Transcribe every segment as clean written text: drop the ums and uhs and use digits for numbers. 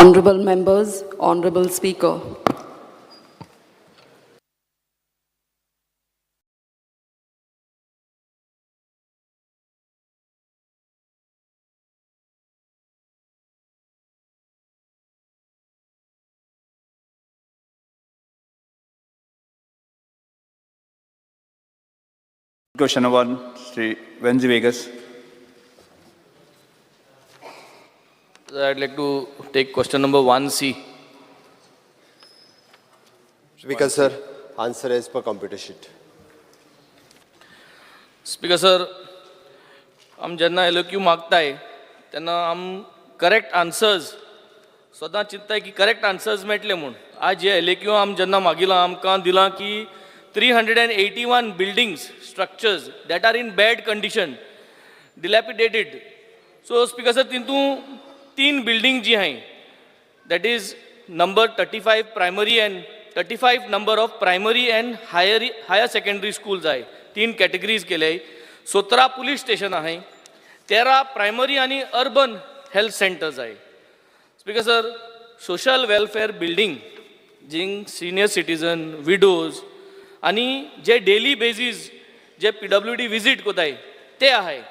Honorable members, Honorable Speaker. Question number 1, Sri Venzi Vegas. I'd like to take question number 1C. Speaker sir, answer as per computer sheet. Speaker sir, आम जेन्ना एलक्यू मागताय तेन्ना आम correct answers सदां चिंतताय की correct answers मेळटले म्हूण. आज जे एलक्यू आम जेन्ना मागिलां आमकां दिलां की 381 buildings, structures that are in bad condition, dilapidated. So Speaker sir, तितून 3 buildings G high, that is number 35 primary and 35 number of primary and higher secondary schools आहे. 3 categories केले. 17 police station आहे. 13 primary आणि urban health centers आहे. Speaker sir, social welfare building, जिंग senior citizen, widows आणि जे daily basis जे PWD visit कोताय ते आहे.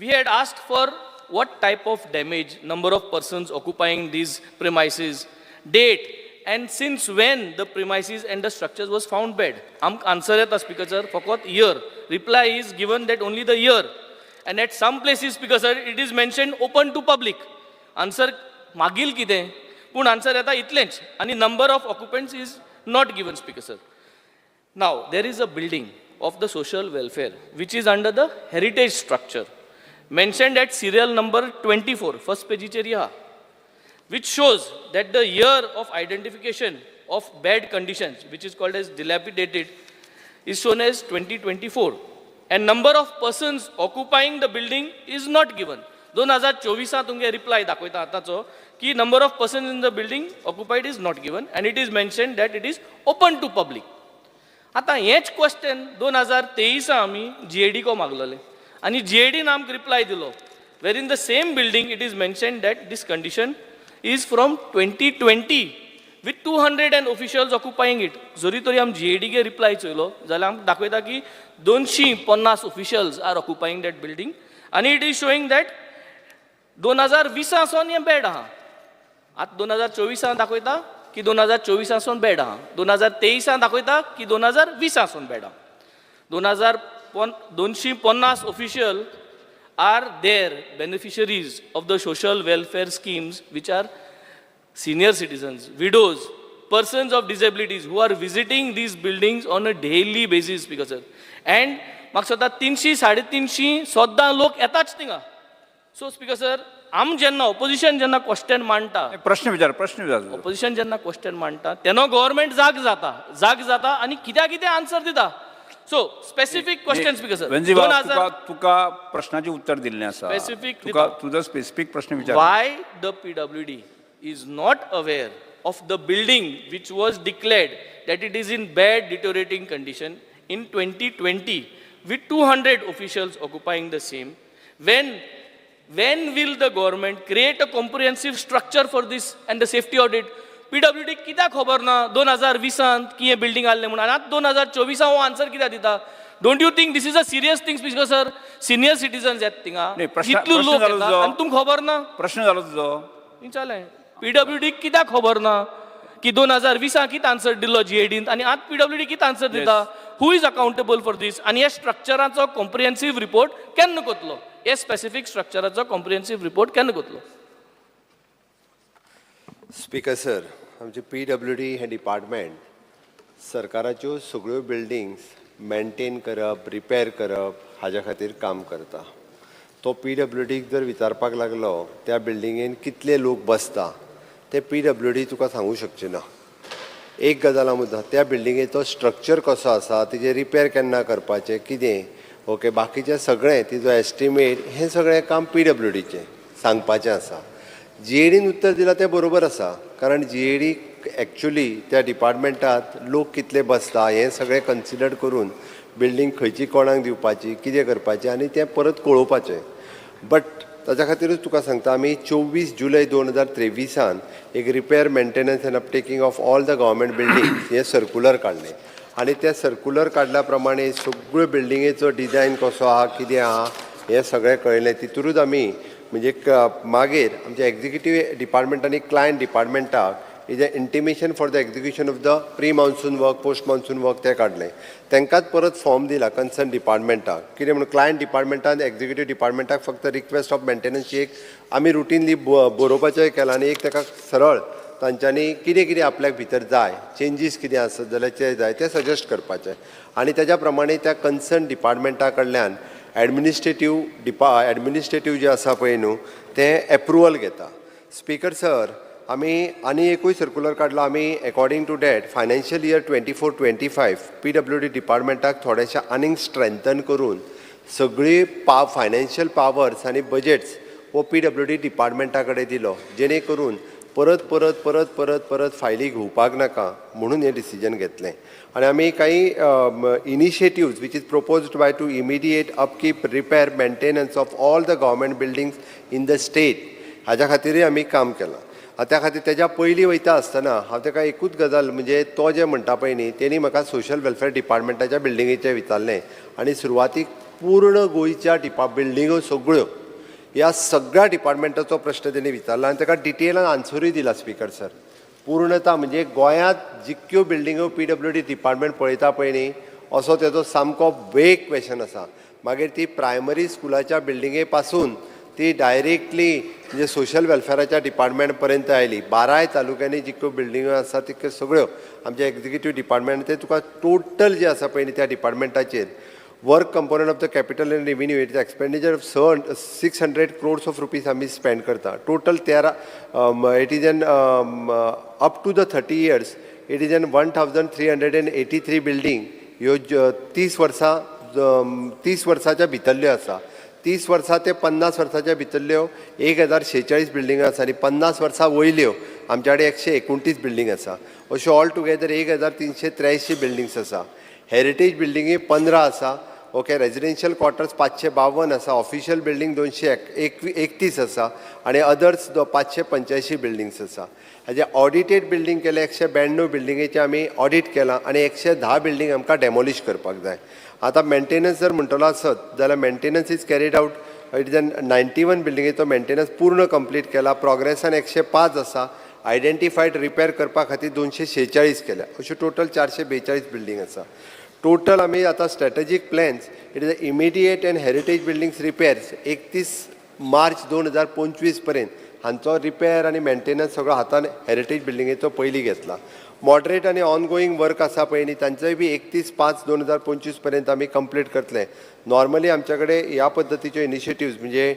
We had asked for what type of damage, number of persons occupying these premises, date, and since when the premises and the structures was found bad. Answer yeta Speaker sir, फकत year. Reply is given that only the year. And at some places, Speaker sir, it is mentioned open to public. Answer magil कितें, पूण answer yeta इतलेंच. आणि number of occupants is not given, Speaker sir. Now, there is a building of the social welfare which is under the heritage structure, mentioned at serial number 24, first page area, which shows that the year of identification of bad conditions, which is called as dilapidated, is shown as 2024. And number of persons occupying the building is not given. 2024 तुमगे reply दाखवता आताचो की number of persons in the building occupied is not given, and it is mentioned that it is open to public. आता हेच question 2023 आमी GAD को मागलेले आणि GAD ने आमकां रिप्लाय दिलो, where in the same building it is mentioned that this condition is from 2020 with 200 officials occupying it. जरी तरी आम GAD के रिप्लाय चोयलो जाल्यार आमकां दाखयता की 250 officials are occupying that building, and it is showing that 2020 सावन हे बॅड आहा. आतां 2024 दाखयता की 2024 सावन बॅड आहा. 2023 दाखयता की 2020 सावन बॅड आहा. 250 officials are there beneficiaries of the social welfare schemes, which are senior citizens, widows, persons of disabilities who are visiting these buildings on a daily basis, Speaker sir. And म्हाका सद्दां 300-350 सद्दां लोक येताच थिंगा. So Speaker sir, आम जेन्ना opposition जेन्ना question मांडटा, प्रश्न विचार. ऑपोजिशन जेन्ना क्वेश्चन मांडटा तेन्ना गव्हर्नमेंट जाग जाता आणि कित्याक आन्सर दिता. So specific question Speaker sir, Venzy तुका प्रश्नाचे उत्तर दिल्लें आसा. Specific तुका तुजो स्पेसिफिक प्रश्न विचार. why the PWD is not aware of the building which was declared that it is in bad deteriorating condition in 2020 with 200 officials occupying the same. When will the government create a comprehensive structure for this and the safety audit? PWD कित्याक खबर ना 2020 की हे building आसलें म्हणून, आतां 2024 हो answer कित्याक दिता? Don't you think this is a serious thing Speaker sir? Senior citizens येत थिंगा, इतलो लोक येता आनी तुमकां खबर ना? प्रश्न जालो तुजो. विचारलें PWD कित्याक खबर ना की 2020 कित आन्सर दिल्लो GADन आणि आतां PWD कित आन्सर दिता? हू इज अकाउंटेबल फॉर दीस? आणि ह्या स्ट्रक्चराचो कॉम्प्रिहेन्सीव रिपोर्ट केन्ना कोतलो? हे स्पेसिफिक स्ट्रक्चराचो कॉम्प्रिहेन्सीव रिपोर्ट केन्ना कोतलो? स्पीकर सर, आमचे PWD हे डिपार्टमेंट सरकाराच्यो सगळ्यो बिल्डिंग्स मेंटेन करप, रिपेर करप हाज्या खातीर काम करता. तो PWDक जर विचारपाक लागलो त्या बिल्डिंगेन कितले लोक बसता ते PWD तुका सांगू शकचे ना. एक गजाल मुद्दा, त्या बिल्डिंगेचो स्ट्रक्चर कसो आसा, तेजे रिपेर केन्ना करपाचें, कितें, ओके, बाकीचें सगळें तिजो एस्टिमेट हें सगळें काम PWDचें सांगपाचें आसा. GADन उत्तर दिलां तें बरोबर आसा, कारण GAD एक्चुली त्या डिपार्टमेंटांत लोक कितले बसता हें सगळें कन्सिडर करून बिल्डिंग खंयची कोणाक दिवपाची, कितें करपाचें आनी तें परत कळोवपाचें. बट ताच्या खातीरूच तुका सांगता आमी 24 जुलय 2023 एक repair maintenance and upkeeping of all the government building हे सर्क्युलर काडलें आनी त्या सर्क्युलर काडल्या प्रमाणे सगळ्यो बिल्डिंगेचो डिझायन कसो आहा कितें आहा हें सगळें कळयलें. तितूरूच आमी म्हणजे मागीर आमच्या एक्झिक्युटीव डिपार्टमेंट आनी क्लायंट डिपार्टमेंटाक is a intimation for the execution of the pre monsoon work post monsoon work तें काडलें. तांकांच परत फॉर्म दिला कन्सर्न डिपार्टमेंटाक कितें म्हणून क्लायंट डिपार्टमेंटान एक्झिक्युटीव डिपार्टमेंटाक फक्त रिक्वेस्ट ऑफ मेंटेनन्सची एक आमी रुटीनली बरोवपाचें केलां आनी एक ताका सरळ तांच्यांनी कितें कितें आपल्याक भितर जाय चेंजीस कितें आसत जाल्यार ते जाय ते सजेस्ट करपाचें आनी तेज्या प्रमाणे त्या कन्सर्न डिपार्टमेंटा कडल्यान एडमिनिस्ट्रेटीव जे आसा पळय न्हू तें एप्रुवल घेता. स्पीकर सर, आमी आनी एकूय सर्क्युलर काडलो आमी according to that financial year 24-25 PWD डिपार्टमेंटाक थोडेशें आनीक स्ट्रेंथन करून सगळी फायनान्शियल पावर्स आनी बजेट्स हो PWD डिपार्टमेंटा कडेन दिलो जेणे करून परत परत परत परत परत फायली घेवपाक नाका म्हणून हें डिसिजन घेतलें. आनी आमी काही initiatives which is proposed by two immediate upkeep repair maintenance of all the government buildings in the state हाज्या खातीरय आमी काम केलां. त्या खातीर तेज्या पयलीं वयता आसतना हांव ताका एकूच गजाल म्हणजे तो जे म्हणटा पळय न्ही तेणी म्हाका सोशल वेलफेअर डिपार्टमेंटाच्या बिल्डिंगेचें विचारलें आनी सुरवातीक पूर्ण गोंयच्या बिल्डिंगो सगळ्यो ह्या सगळ्या डिपार्टमेंटाचो प्रश्न तेणी विचारला आनी ताका डिटेलान आन्सरूय दिला स्पीकर सर. पूर्णता म्हणजे गोंयांत जितक्यो बिल्डिंगो PWD डिपार्टमेंट पळयता पळय न्ही असो तेजो सामको वेग क्वेश्चन आसा. मागीर ती प्रायमरी स्कुलाच्या बिल्डिंगे पासून ती डायरेक्टली म्हणजे सोशल वेलफेअराच्या डिपार्टमेंट पर्यंत आयली. 12 तालुक्यांनी जितक्यो बिल्डिंगो आसा तितक्यो सगळ्यो आमचे एक्झिक्युटीव डिपार्टमेंट ते तुका टोटल जे आसा पळय न्ही त्या डिपार्टमेंटाचेर work component of the capital and revenue it is expenditure of 600 crores of rupees आमी स्पेंड करता. Total 13 it is an up to the 30 years it is an 1383 building ह्यो 30 वर्साच्या भितरल्यो आसा. 30 वर्सां ते 50 वर्साच्या भितरल्यो 1046 बिल्डिंग आसा आनी 50 वर्सां वयल्यो आमच्या कडेन 129 बिल्डींग आसा. अश्यो ऑल टुगेदर 1383 बिल्डिंग्स आसा. हेरिटेज बिल्डिंगी 15 आसा. ओके, रेजिडेन्शियल क्वॉर्टर्स 552 आसा. ऑफिशियल बिल्डींग 231 आसा आनी अदर्स 585 बिल्डिंग्स आसा. हाजे ऑडिटेड बिल्डींग केले 192 बिल्डिंगेचे आमी ऑडिट केलां आनी 110 बिल्डींग आमकां डेमोलिश करपाक जाय. आतां मेंटेनन्स जर म्हणटलो आसत जाल्यार maintenance is carried out it is 91 बिल्डिंगेचो मेंटेनन्स पूर्ण कंप्लीट केला. प्रोग्रेसान 105 आसा. आयडेंटिफायड रिपेर करपा खातीर 246 केल्या. अश्यो टोटल 442 बिल्डींग आसा. टोटल आमी आतां strategic plans it is immediate and heritage buildings repairs 31 March 2025 पर्यंत हांचो रिपेर आनी मेंटेनन्स सगळो हातान हेरिटेज बिल्डिंगेचो पयलीं घेतला. मॉडरेट आनी ऑनगोईंग वर्क आसा पळय न्ही तांचोय बी 31/5/2025 पर्यंत आमी कंप्लीट करतले. नॉर्मली आमच्या कडेन ह्या पद्दतीच्यो इनिशिएटिव्स म्हणजे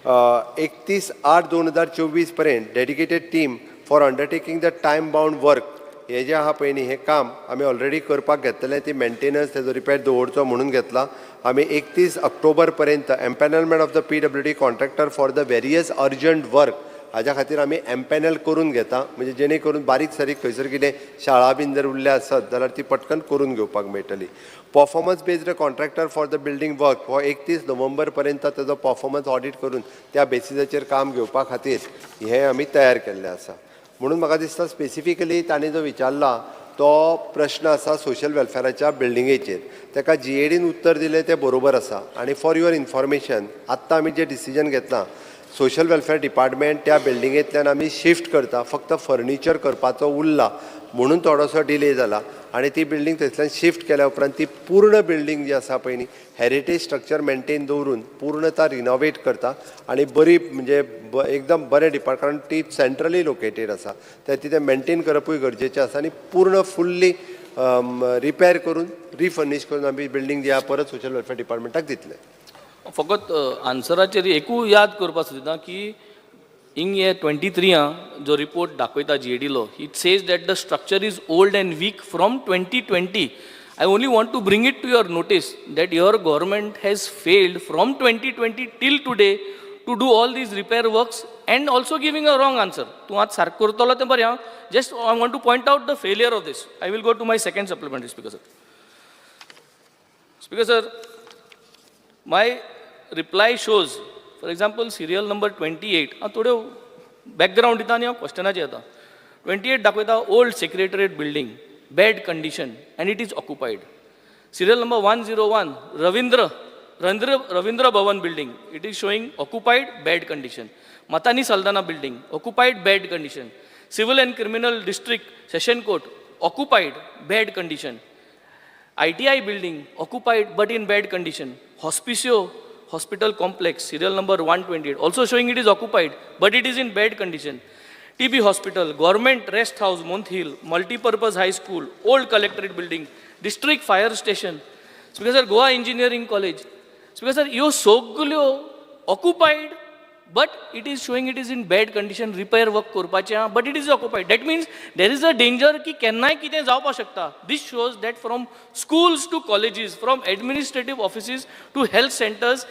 31/8/2024 पर्यंत dedicated team for undertaking the time bound work हे जे आहा पळय न्ही हें काम आमी ऑलरेडी करपाक घेतलें. ती मेंटेनन्स तेजो रिपेर दवरचो म्हणून घेतला. आमी 31 ऑक्टोबर पर्यंत empanelment of the PWD contractor for the various urgent work हाज्या खातीर आमी एम्पॅनल करून घेता. म्हणजे जेणे करून बारीक सारीक खंयसर कितें शाळा बीन जर उरल्या आसत जाल्यार ती पटकन करून घेवपाक मेळटली. Performance based contractor for the building work हो 31 नोव्हेंबर पर्यंत तेजो परफॉर्मन्स ऑडिट करून त्या बेसिसाचेर काम घेवपा खातीर हें आमी तयार केल्लें आसा. म्हणून म्हाका दिसता स्पेसिफिकली ताणें जो विचारला तो प्रश्न आसा सोशल वेलफेअराच्या बिल्डिंगेचेर. ताका GADन उत्तर दिलें तें बरोबर आसा. आनी फॉर युअर इन्फॉर्मेशन आत्तां आमी जें डिसिजन घेतलां सोशल वेलफेअर डिपार्टमेंट त्या बिल्डिंगेंतल्यान आमी शिफ्ट करता. फक्त फर्निचर करपाचो उरला म्हणून थोडोसो डिले जाला आनी ती बिल्डींग थंयसल्यान शिफ्ट केल्या उपरांत ती पूर्ण बिल्डींग जी आसा पळय न्ही हेरिटेज स्ट्रक्चर मेंटेन दवरून पूर्णता रिनोवेट करता आनी बरी म्हणजे एकदम बरें डिपार्टमेंट ती सेंट्रली लोकेटेड आसा. तें मेंटेन करपूय गरजेचें आसा आनी पूर्ण फुल्ली रिपेर करून रिफर्नीश करून आमी बिल्डींग जी आहा परत सोशल वेलफेअर डिपार्टमेंटाक दितले. फकत आन्सराचेर एकूय याद करपाक सोदिता की इंग ये 23 जो रिपोर्ट दाखयता GADलो it says that the structure is old and weak from 2020. I only want to bring it to your notice that your government has failed from 2020 till today to do all these repair works and also giving a wrong answer. तूं आज सारको करतलो तें बरें. Just I want to point out the failure of this. I will go to my second supplementary, Speaker sir. Speaker sir, my reply shows for example serial number 28 हांव थोड्यो background दिता आनी हांव क्वेश्चनाचेर येता. 28 दाखयता old secretariat building bad condition and it is occupied. Serial number 101 Ravindra Bhavan building it is showing occupied bad condition. Mathany Saldanha building occupied bad condition. Civil and criminal district session court occupied bad condition. ITI building occupied but in bad condition. Hospicio hospital complex serial number 128 also showing it is occupied but it is in bad condition. TB hospital, government rest house Month Hill, multi-purpose high school, old collectorate building, district fire station. Speaker sir, Goa engineering college. Speaker sir, you soglyo occupied but it is showing it is in bad condition, repair work करपाचें but it is occupied. That means there is a danger की केन्नाय कितें जावपाक शकता. This shows that from schools to colleges, from administrative offices to health centers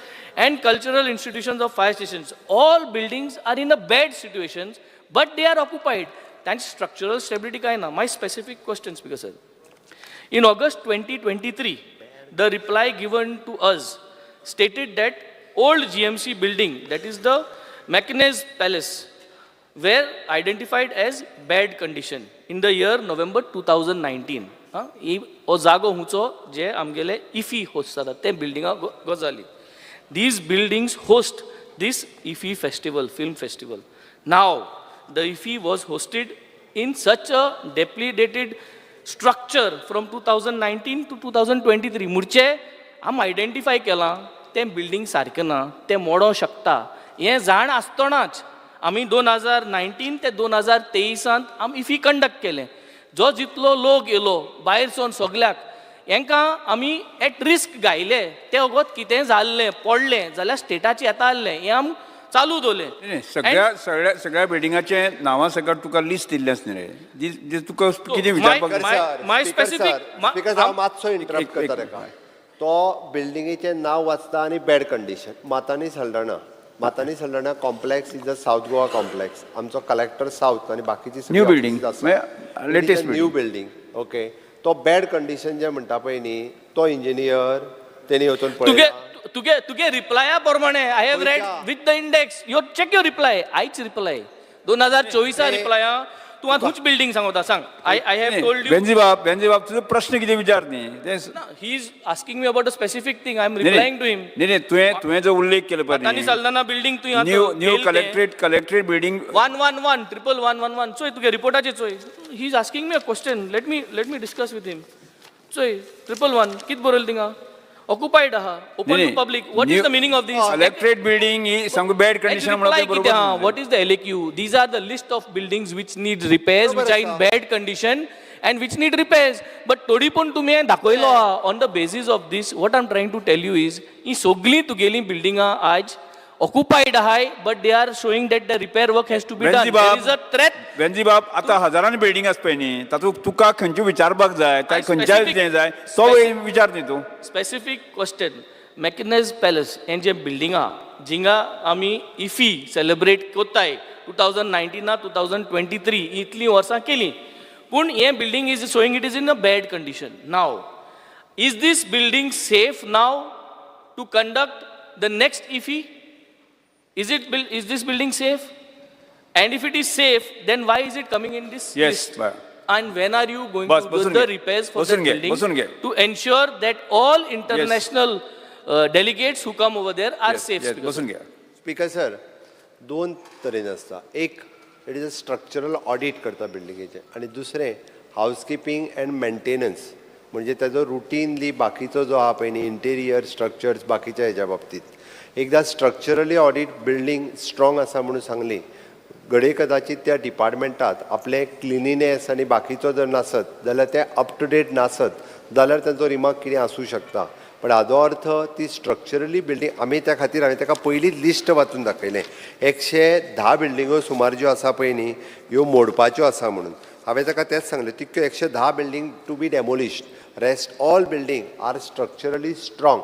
and cultural institutions of fire stations, all buildings are in a bad situations but they are occupied. That's structural stability काय ना. My specific question, Speaker sir. In August 2023, the reply given to us stated that old GMC building, that is the Mackness Palace, were identified as bad condition in the year November 2019. हो जागो हुंचो जे आमगेले IFI host जाता ते बिल्डिंगा गजाली. These buildings host this IFI festival, film festival. Now, the IFI was hosted in such a dilapidated structure from 2019 to 2023. मुर्चे आम identify केलां तें बिल्डिंग सारकें ना, तें मोडो शकता. हें जाण आसतनाच आमी 2019 ते 2023 आम IFI कंडक्ट केलें. जो जितलो लोक येलो भायरसून सगल्याक हेंकां आमी एट रिस्क घायले. तें वगत कितें जाल्लें पडलें जाल्यार स्टेटाचें येता आसलें हें आम चालू दवरलें. सगळ्या बिल्डिंगाचे नांवां सकट तुका लिस्ट दिल्लें आसलें रे. तुका कितें विचारपाक माय स्पेसिफिक स्पीकर हांव मातसो इंटरप्ट करता ताका. तो बिल्डिंगेचें नांव वाचता आनी bad condition. Mathany Saldanha complex is the south Goa complex. आमचो कलेक्टर साऊथ आनी बाकीची new building latest new building. Okay, तो बॅड कंडिशन जे म्हणटा पळय न्ही तो इंजिनियर तेणी वचून पळयला. तुगे रिप्लाया प्रमाणे I have read with the index. You check your reply. आयच रिप्लाय 2024 रिप्लाया तूं आतां खंयची बिल्डिंग सांगता सांग. I have told you. Venzy बाब तुजो प्रश्न कितें विचार न्ही. He is asking me about a specific thing. I am replying to him. नाही तुवें जो उल्लेख केलो पळय तानी सल्दाना बिल्डिंग तूं न्यू कलेक्टरेट बिल्डिंग 111 1111 चोय तुगे रिपोर्टाचेर चोय. He is asking me a question. Let me discuss with him. चोय 111 कितें बरयलें थिंगा. occupied aha, open to public. What is the meaning of this? Electorate building is some bad condition. What is the LAQ? These are the list of buildings which need repairs, which are in bad condition and which need repairs. But todi पण तुम्ही दाखवलो on the basis of this. What I'm trying to tell you is, ही सगळी तुगेली building आज occupied आहे, but they are showing that the repair work has to be done. There is a threat. Venzy बाब आता हजारांनी building आस पळय न्ही तातूंत तुका खंयची विचारपाक जाय काय खंयच्या जाय तो विचार न्ही तूं. Specific question. मॅकनेस पॅलेस हें जें बिल्डिंग आहा जिंगा आमी IFI सेलिब्रेट कोत्ताय 2019 2023 इतलीं वर्सां केलीं. पूण हें building is showing it is in a bad condition. Now is this building safe now to conduct the next IFI? Is this building safe? And if it is safe, then why is it coming in this list? And when are you going to do the repairs for the building to ensure that all international delegates who come over there are safe? Speaker sir, दोन तरेन आसता. एक it is a structural audit करता बिल्डिंगेचे आनी दुसरें housekeeping end maintenance म्हणजे ताजो routinely बाकीचो जो आहा पळय न्ही इंटेरियर स्ट्रक्चर्स बाकीच्या हेच्या बाबतींत. एकदा स्ट्रक्चरली ऑडिट बिल्डिंग स्ट्रॉंग आसा म्हणून सांगली घडये कदाचित त्या डिपार्टमेंटात आपले क्लिनिनेस आनी बाकीचो जर नासत जाल्यार ते अप टू डेट नासत जाल्यार तांचो रिमार्क कितें आसूं शकता. पण हाजो अर्थ ती स्ट्रक्चरली बिल्डिंग आमी त्या खातीर हांवें ताका पयलींच लिस्ट वाचून दाखयलें. 110 बिल्डिंगो सुमार ज्यो आसा पळय न्ही ह्यो मोडपाच्यो आसा म्हणून हांवें ताका तेंच सांगलें. तितक्यो 110 building to be demolished. Rest all building are structurally strong.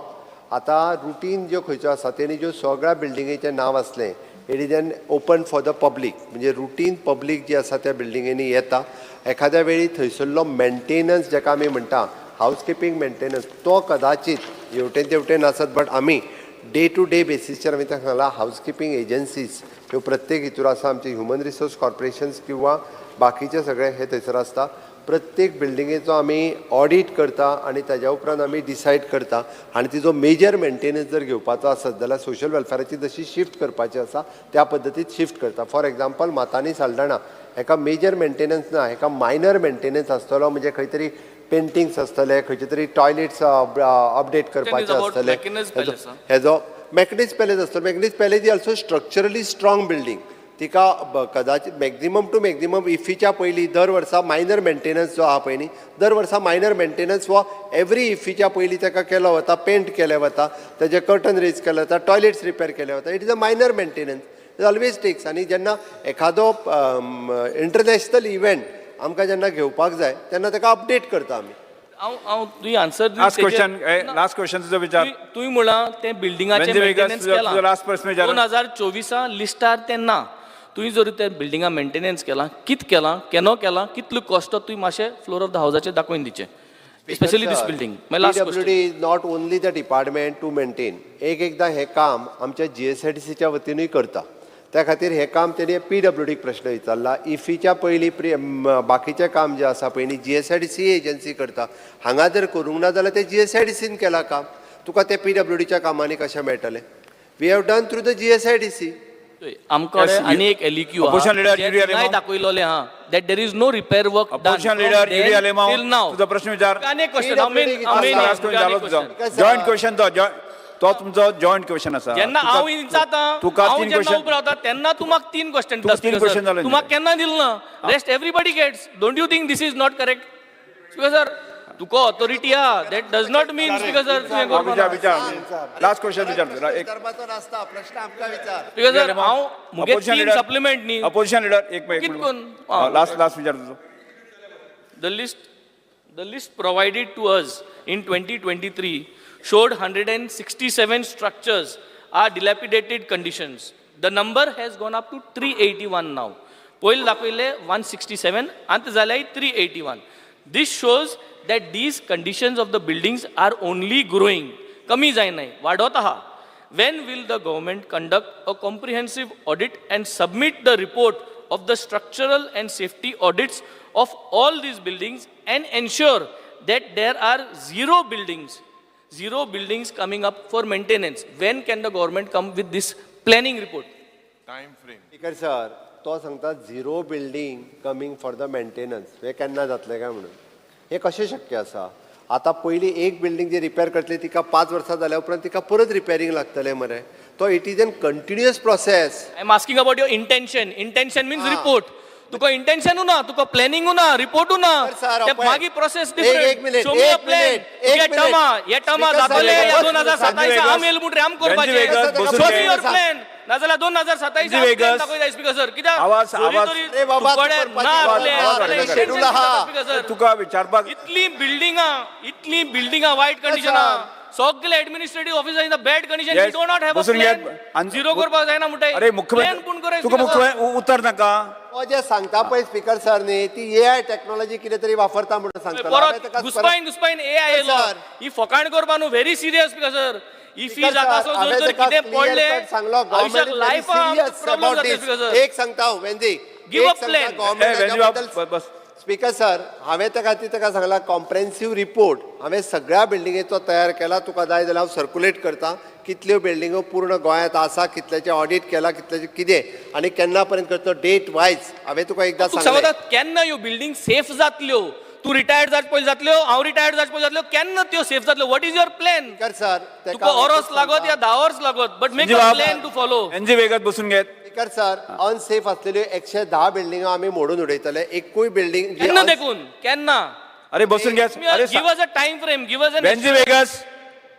आतां रुटीन ज्यो खंयच्यो आसा तेणी ज्यो सगळ्या बिल्डिंगेचें नांव आसलें it is an open for the public. म्हणजे रुटीन पब्लीक जी आसा त्या बिल्डिंगेनी येता. एखाद्या वेळी थंयसरलो मेंटेनन्स जेका आमी म्हणटा हाऊसकीपिंग मेंटेनन्स तो कदाचित हेवटेन तेवटेन आसत. बट आमी डे टू डे बेसिसचेर आमी ताका सांगला हावजकीपींग एजन्सीज ह्यो प्रत्येक हितूर आसा आमचे ह्युमन रिसोर्स कॉर्पोरेशन्स किंवा बाकीचे सगळे हे थंयसर आसता प्रत्येक बिल्डिंगेचो आमी ऑडिट करता आनी ताज्या उपरांत आमी डिसायड करता आनी तिजो मेजर मेंटेनन्स जर घेवपाचो आसत जाल्यार सोशल वेलफेराची जशी शिफ्ट करपाची आसा त्या पद्दतीन शिफ्ट करता फॉर एग्जाम्पल मातांनी साल्डाणा हेका मेजर मेंटेनन्स ना हेका मायनर मेंटेनन्स आसतलो म्हणजे खंय तरी पेंटिंग्स आसतले खंयचे तरी टॉयलेट्स अपडेट करपाचे आसतले हेजो मॅकनीज पॅलेस आसतलो Maquinez palace is also structurally strong building तिका कदाचित मॅक्झिमम टू मॅक्झिमम इफीच्या पयलीं दर वर्सा मायनर मेंटेनन्स जो आहा पळय न्ही दर वर्सा मायनर मेंटेनन्स हो एवरी इफीच्या पयलीं ताका केलो वता पेंट केलें वता तेजे कर्टन रेज केले वता टॉयलेट्स रिपेर केले वता it is a minor maintenance it always takes आनी जेन्ना एखादो इंटरनॅशनल इव्हेंट आमकां जेन्ना घेवपाक जाय तेन्ना ताका अपडेट करता आमी हांव तुवें आन्सर लास्ट क्वेश्चन तुजो विचार तुवें म्हणला ते बिल्डिंगाचे मेंटेनन्स केला लास्ट प्रश्न विचार 2024 लिस्टार तेन्ना तुवें जर त्या बिल्डिंगा मेंटेनन्स केला कित केला केन्ना केला कितलो कॉस्ट तुवें मातशें फ्लोर ऑफ द हावजाचेर दाखोवन दिचें specially this building PWD is not only the department to maintain एकदां हें काम आमच्या GSIDCच्या वतीनूय करता त्या खातीर हें काम तेणी PWD प्रश्न विचारला इफीच्या पयलीं बाकीचें काम जें आसा पळय न्ही GSIDC एजन्सी करता हांगा जर करूंक ना जाल्यार तें GSIDCन केलां काम तुका तें PWDच्या कामांनी कशें मेळटलें we have done through the GSIDC आमकडे आनी एक एलिक्यू दाखयलोले हा that there is no repair work opposition leader Yuri Alemao तुजो प्रश्न विचार जॉइंट क्वेश्चन तो तुमचो जॉइंट क्वेश्चन आसा जेन्ना हांव जाता हांव जेन्ना उबो रावता तेन्ना तूं म्हाका 3 क्वेश्चन तूं म्हाका केन्ना दिल ना rest everybody gets don't you think this is not correct sir तुका ऑथॉरिटी आहा that does not mean last question विचार एक प्रश्न आमकां विचार बिकॉज हांव मुगे 3 सप्लिमेंट न्ही अपोजिशन लीडर एक कितकोन लास्ट विचार तुजो The list provided to us in 2023 showed 167 structures are dilapidated conditions. The number has gone up to 381 now. Poil dakhile 167 ant zalai 381. This shows that these conditions of the buildings are only growing. Kami jainai wadot aha. When will the government conduct a comprehensive audit and submit the report of the structural and safety audits of all these buildings and ensure that there are zero buildings coming up for maintenance? When can the government come with this planning report? Time frame. Speaker sir तो सांगता zero building coming for the maintenance हे केन्ना जातलें काय म्हणून हे कशें शक्य आसा आतां पयलीं एक बिल्डींग जी रिपेर करतली तिका 5 वर्सां जाल्या उपरांत तिका परत रिपेरींग लागतलें मरे तो it is N continuous process I am asking about your intention. Intention means report. Tuka intention ना तुका प्लॅनिंग ना रिपोर्ट ना ते मागी process different show me a plan ये टर्मा जातले 2027 आम येल मुट राम करपाचे शो मी योर प्लॅन नाजाल्यार 2027 दाखयता स्पीकर सर कित्याक रे बाबा शेड्यूल आहा तुका विचारपाक इतली बिल्डिंगा वायट कंडिशना सगळे administrative officer in the bad condition we do not have a plan zero करपाक जायना म्हणटाय अरे मुख्यमंत्री तुका मुख्य उत्तर नाका हो जे सांगता पळय स्पीकर सर न्ही ती AI टेक्नॉलॉजी कितें तरी वापरता म्हणून सांगता घुसपायन AI येयलो ही फकाण करपा न्हू very serious speaker sir if he जाता सो जर कितें पडले आयुष्याक लायफ प्रॉब्लेम जाता स्पीकर सर एक सांगता हांव वेंदी give a plan speaker sir हांवें त्या खातीर ताका सांगला कॉम्प्रेहेन्सीव रिपोर्ट हांवें सगळ्या बिल्डिंगेचो तयार केला तुका जाय जाल्यार हांव सर्क्युलेट करता कितल्यो बिल्डिंगो पूर्ण गोंयांत आसा कितल्याचे ऑडिट केला कितल्याचे कितें आनी केन्ना पर्यंत करता डेट वायज हांवें तुका एकदां सांगलें केन्ना ह्यो बिल्डिंग सेफ जातल्यो तू रिटायर्ड जावचे पयलीं जातल्यो हांव रिटायर्ड जावचे पयलीं जातल्यो केन्ना त्यो सेफ जातल्यो what is your plan sir तुका ऑरस लागत या 10 hours लागत but make a plan to follow एनजी वेगत बसून घेत स्पीकर सर अनसेफ असलेल्यो 110 बिल्डिंगो आमी मोडून उडयतले एकूय बिल्डिंग केन्ना देखून केन्ना अरे बसून घे अरे give us a time frame give us एनजी वेगस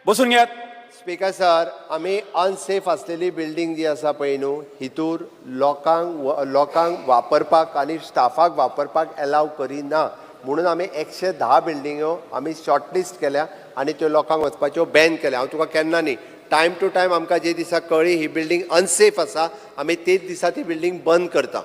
बसून घेत स्पीकर सर आमी अनसेफ असलेली बिल्डिंग जी आसा पळय न्हू हितूर लोकांक वापरपाक आनी स्टाफाक वापरपाक एलाव करिना म्हणून आमी 110 बिल्डिंगो आमी शॉर्टलिस्ट केल्या आनी त्यो लोकांक वचपाच्यो बॅन केल्या हांव तुका केन्ना न्ही टायम टू टायम आमकां जे दिसा कळ्ळी ही बिल्डिंग अनसेफ आसा आमी तेच दिसा ती बिल्डिंग बंद करता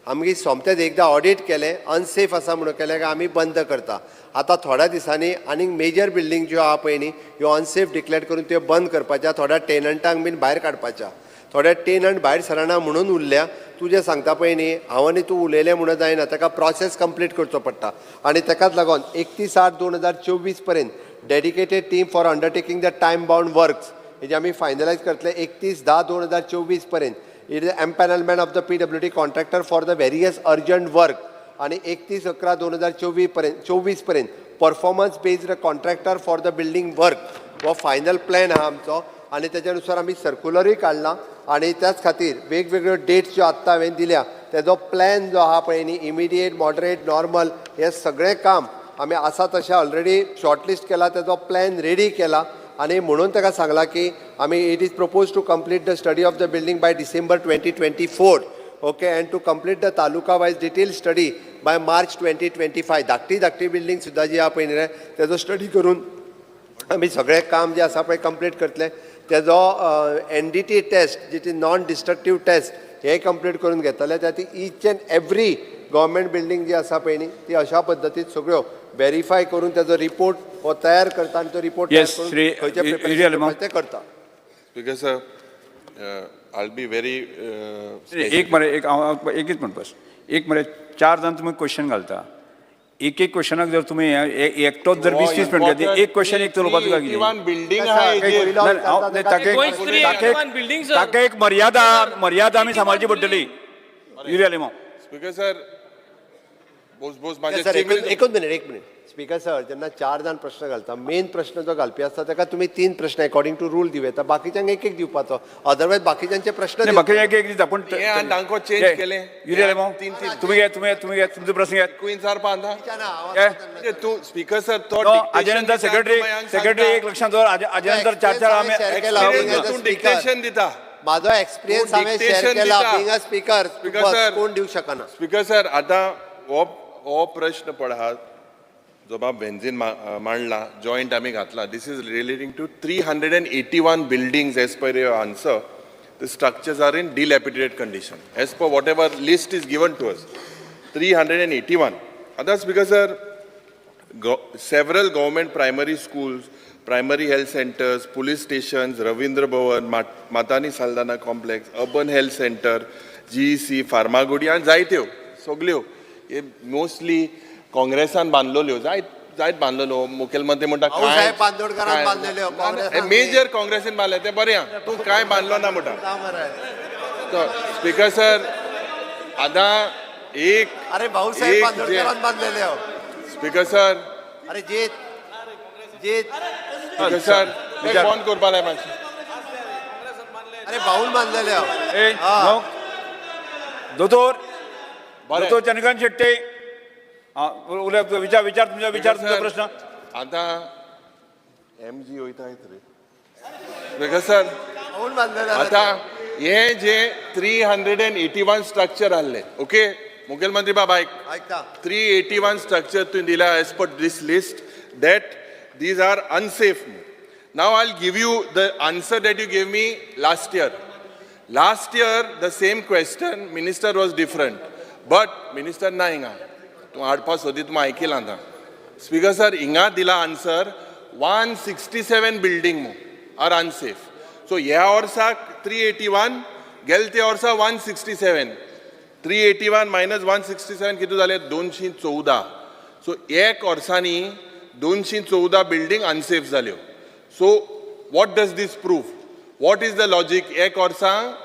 आमगे सोमतेच एकदा ऑडिट केलें अनसेफ आसा म्हणून केलें काय आमी बंद करता. आतां थोड्या दिसांनी आनीक मेजर बिल्डींग ज्यो आहा पळय न्ही ह्यो अनसेफ डिक्लेअर करून त्यो बंद करपाच्या, थोड्या टेनंटांक बीन भायर काडपाच्या. थोड्या टेनंट भायर सरना म्हणून उरल्या. तूं जें सांगता पळय न्ही हांव आनी तूं उलयलें म्हणून जायना, ताका प्रोसेस कंप्लीट करचो पडटा. आनी ताकाच लागून 31/8/2024 पर्यंत dedicated team for undertaking the time bound works हेजे आमी फायनलायज करतले 31/10/2024 पर्यंत. It is empanelment of the PWD contractor for the various urgent work. आणि 31/11/2024 पर्यंत performance based contractor for the building work हो फायनल प्लॅन आहा आमचो. आणि त्याच्यानुसार आम्ही सर्क्युलरूय काडला. आणि त्याच खातीर वेगवेगळ्यो डेट्स ज्यो आत्तां हांवें दिल्या तेजो प्लॅन जो आहा पळय न्ही इमिडिएट, मॉडरेट, नॉर्मल हें सगळें काम आमी आसा तशें ऑलरेडी शॉर्टलिस्ट केला, तेजो प्लॅन रेडी केला. आणि म्हणून ताका सांगला की आमी it is propose to complete the study of the building by December 2024. Okay, and to complete the taluka wise detail study by March 2025. धाकटी बिल्डींग सुद्दां जी आहा पळय न्ही तेजो स्टडी करून आमी सगळें काम जें आसा पळय कंप्लीट करतले. तेजो NDT टेस्ट जी नॉन डिस्ट्रक्टीव टेस्ट हे कंप्लीट करून घेतले. त्या ती each and every government building जी आसा पळय न्ही ती अशा पद्दतीन सगळ्यो व्हेरीफाय करून तेजो रिपोर्ट हो तयार करता. आणि तो रिपोर्ट ते करता. Because I'll be very एक मरे एक एकच म्हणत बस. एक मरे 4 जाण तुम्ही क्वेश्चन घालता. एक क्वेश्चनाक जर तुम्ही एकटोच जर 20-30 मिनट घेतली एक क्वेश्चन एक चलोवपाचो काय कितें? बिल्डिंग ताका एक मर्यादा आमी सांबाळची पडटली. युरिया स्पीकर सर एकच मिनिट. स्पीकर सर जेन्ना 4 जाण प्रश्न घालता मेन प्रश्न जो घालपी आसता ताका तुमी 3 प्रश्न अकॉर्डिंग टू रूल दिवं येता. बाकीच्यांक एक दिवपाचो. अदरवायज बाकीच्यांचे प्रश्न बाकी एक दिता. पण तांको चेंज केले. युरिया तुम्ही घ्या तुमचो प्रश्न घ्या. क्वीन सर पांदा तू स्पीकर सर तो हाजे नंतर सेक्रेटरी एक लक्षात दवर. हाजे नंतर 4 आमी डिक्टेशन दिता. माझो एक्सपिरियन्स हांवें शेअर केला. बीइंग अ स्पीकर कोण दिवं शकना. स्पीकर सर आतां हो प्रश्न पळयात जो बाब बेंझीन मांडला जॉईंट आम्ही घातला. This is relating to 381 buildings as per your answer. The structures are in dilapidated condition as per whatever list is given to us. 381. Other speaker sir, several government primary schools, primary health centers, police stations, Ravindra Bhavan, Matani Saldana complex, urban health center, GEC, Farmagudi and जायत्यो सगल्यो हे mostly काँग्रेसान बांदलेल्यो. जायत बांदलेलो. मुखेलमंत्री म्हणटा काय बांदोडकरान बांदलेल्यो. Major काँग्रेसीन बांदले ते बरें आहा. तूं काय बांदलो ना म्हणटा. स्पीकर सर आतां एक अरे भाऊसाहेब बांदोडकरान बांदलेल्यो. स्पीकर सर अरे जीत स्पीकर सर फोन करपा लाय मातशें. अरे भाऊन बांदलेल्यो. दोतोर चंद्रकांत शेट्टे विचार तुमचा प्रश्न. आतां MG वयता रे. स्पीकर सर भाऊन बांदलेल्यो. आतां हे जे 381 स्ट्रक्चर आहले. ओके मुखेलमंत्री बाबा ऐकता 381 स्ट्रक्चर तुवें दिला as per this list that these are unsafe. Now I'll give you the answer that you gave me last year. Last year the same question minister was different, but minister na inga tu adpa sodit ma aikila na. Speaker sir inga dila answer 167 building are unsafe. So ya orsa 381 gelte orsa 167. 381 minus 167 कितू जाले 214. So एक वर्सांनी 214 building unsafe जाल्यो. So what does this prove? What is the logic? एक वर्सांक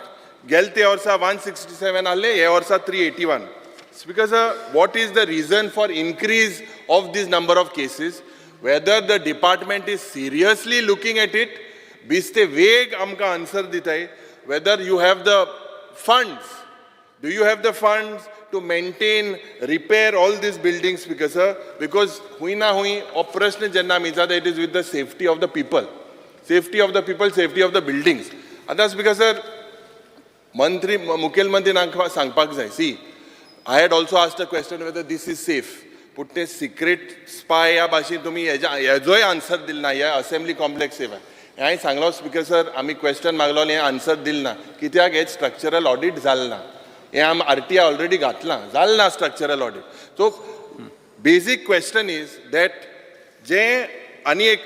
गेल ते वर्सा 167 आहले, हे वर्सा 381. Speaker sir, what is the reason for increase of this number of cases? Whether the department is seriously looking at it, बिस्ते वेग आमकां answer दिताय. Whether you have the funds. Do you have the funds to maintain, repair all these buildings, Speaker sir? Because hui na hui operation jenna mizada, it is with the safety of the people. Safety of the people, safety of the buildings. Others, Speaker sir, Mukhel Mantri sangpak jai. See, I had also asked a question whether this is safe. Put a secret spy ya bashi tumi yajoy answer dil na ya assembly complex seva. I सांगलो Speaker sir, आम्ही question मागलो हे answer दिल ना. कित्याक हे structural audit जाल ना. हें आम RTI ऑलरेडी घातलां, जालें ना structural audit. So basic question is that जें आनी एक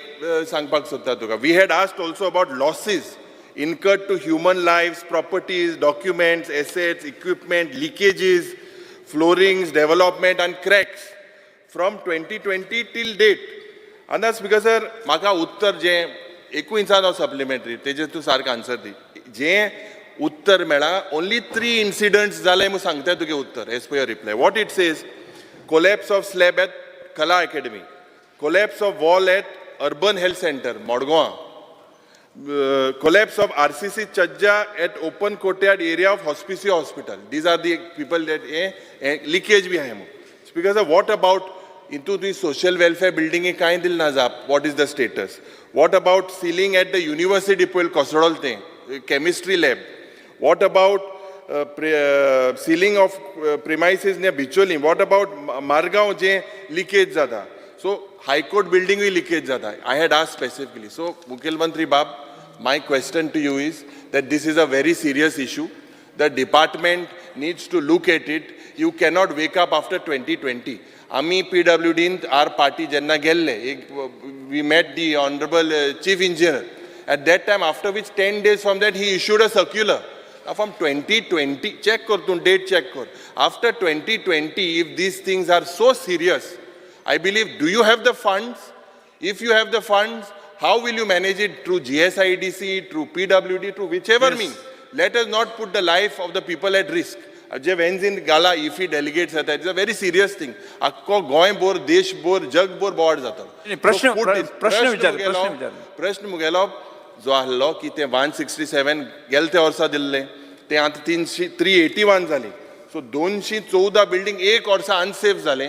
सांगपाक सोदता तुका, we had asked also about losses incurred to human lives, properties, documents, assets, equipment, leakages, floorings, development and cracks from 2020 till date. And that's because sir, म्हाका उत्तर जें एकू इंचान सप्लिमेंटरी तेजेर तूं सारको आन्सर दी. जें उत्तर मेळ्ळा, ओन्ली 3 incidents जाले म्हूण सांगता तुगे उत्तर as per your reply. What it says, collapse of slab at Kala academy, collapse of wall at urban health centre Madgaon, collapse of RCC Chajja at open courtyard area of Hospicio Hospital. These are the people that leakage bhi hai. Because of what about into the social welfare building e kain dil na zap, what is the status? What about ceiling at the university poil Kosrodol thing, chemistry lab? What about ceiling of premises near Bicholi? What about Margaon je leakage zada? So High Court building will leakage jata. I had asked specifically. So Mukhil Mantri Bab, my question to you is that this is a very serious issue. The department needs to look at it. You cannot wake up after 2020. Ami PWD in our party jenna gelle. We met the honorable chief engineer. At that time, after which 10 days from that, he issued a circular. Now from 2020, check kor tun date check kor. After 2020, if these things are so serious, I believe, do you have the funds? If you have the funds, how will you manage it? Through GSIDC, through PWD, through whichever means. Let us not put the life of the people at risk. जे वेन्झीन घाला iffy delegates येतात, it's a very serious thing. आख्खो Goa bore, देश bore, जग bore बोवाड जाता. प्रश्न मुगेलो जो आहलो की ते 167 गेल ते वर्सा दिल्ले, ते आतां 381 जाली. सो 214 बिल्डिंग एक वर्सा अनसेफ जाले.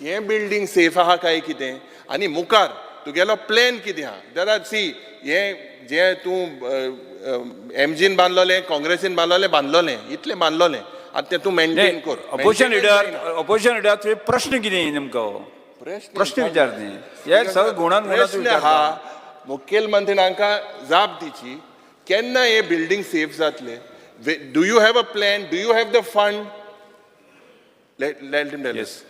हे बिल्डिंग सेफ आहा काय कितें, आनी मुखार तुगेलो प्लॅन कितें आहा? देर आर सी हे जे तूं एमजीन बांदलोलें, काँग्रेसीन बांदलोलें इतलें बांदलोलें, आतां तें तूं मेंटेन कर. ऑपोजिशन लिडर तुवें प्रश्न कितें नेमको प्रश्न विचारते. हे सगळं गुणान प्रश्न आहा मुखेलमंत्री हांकां जाप दिची, केन्ना हे बिल्डिंग सेफ जातले? Do you have a plan? Do you have the fund? Let him tell us.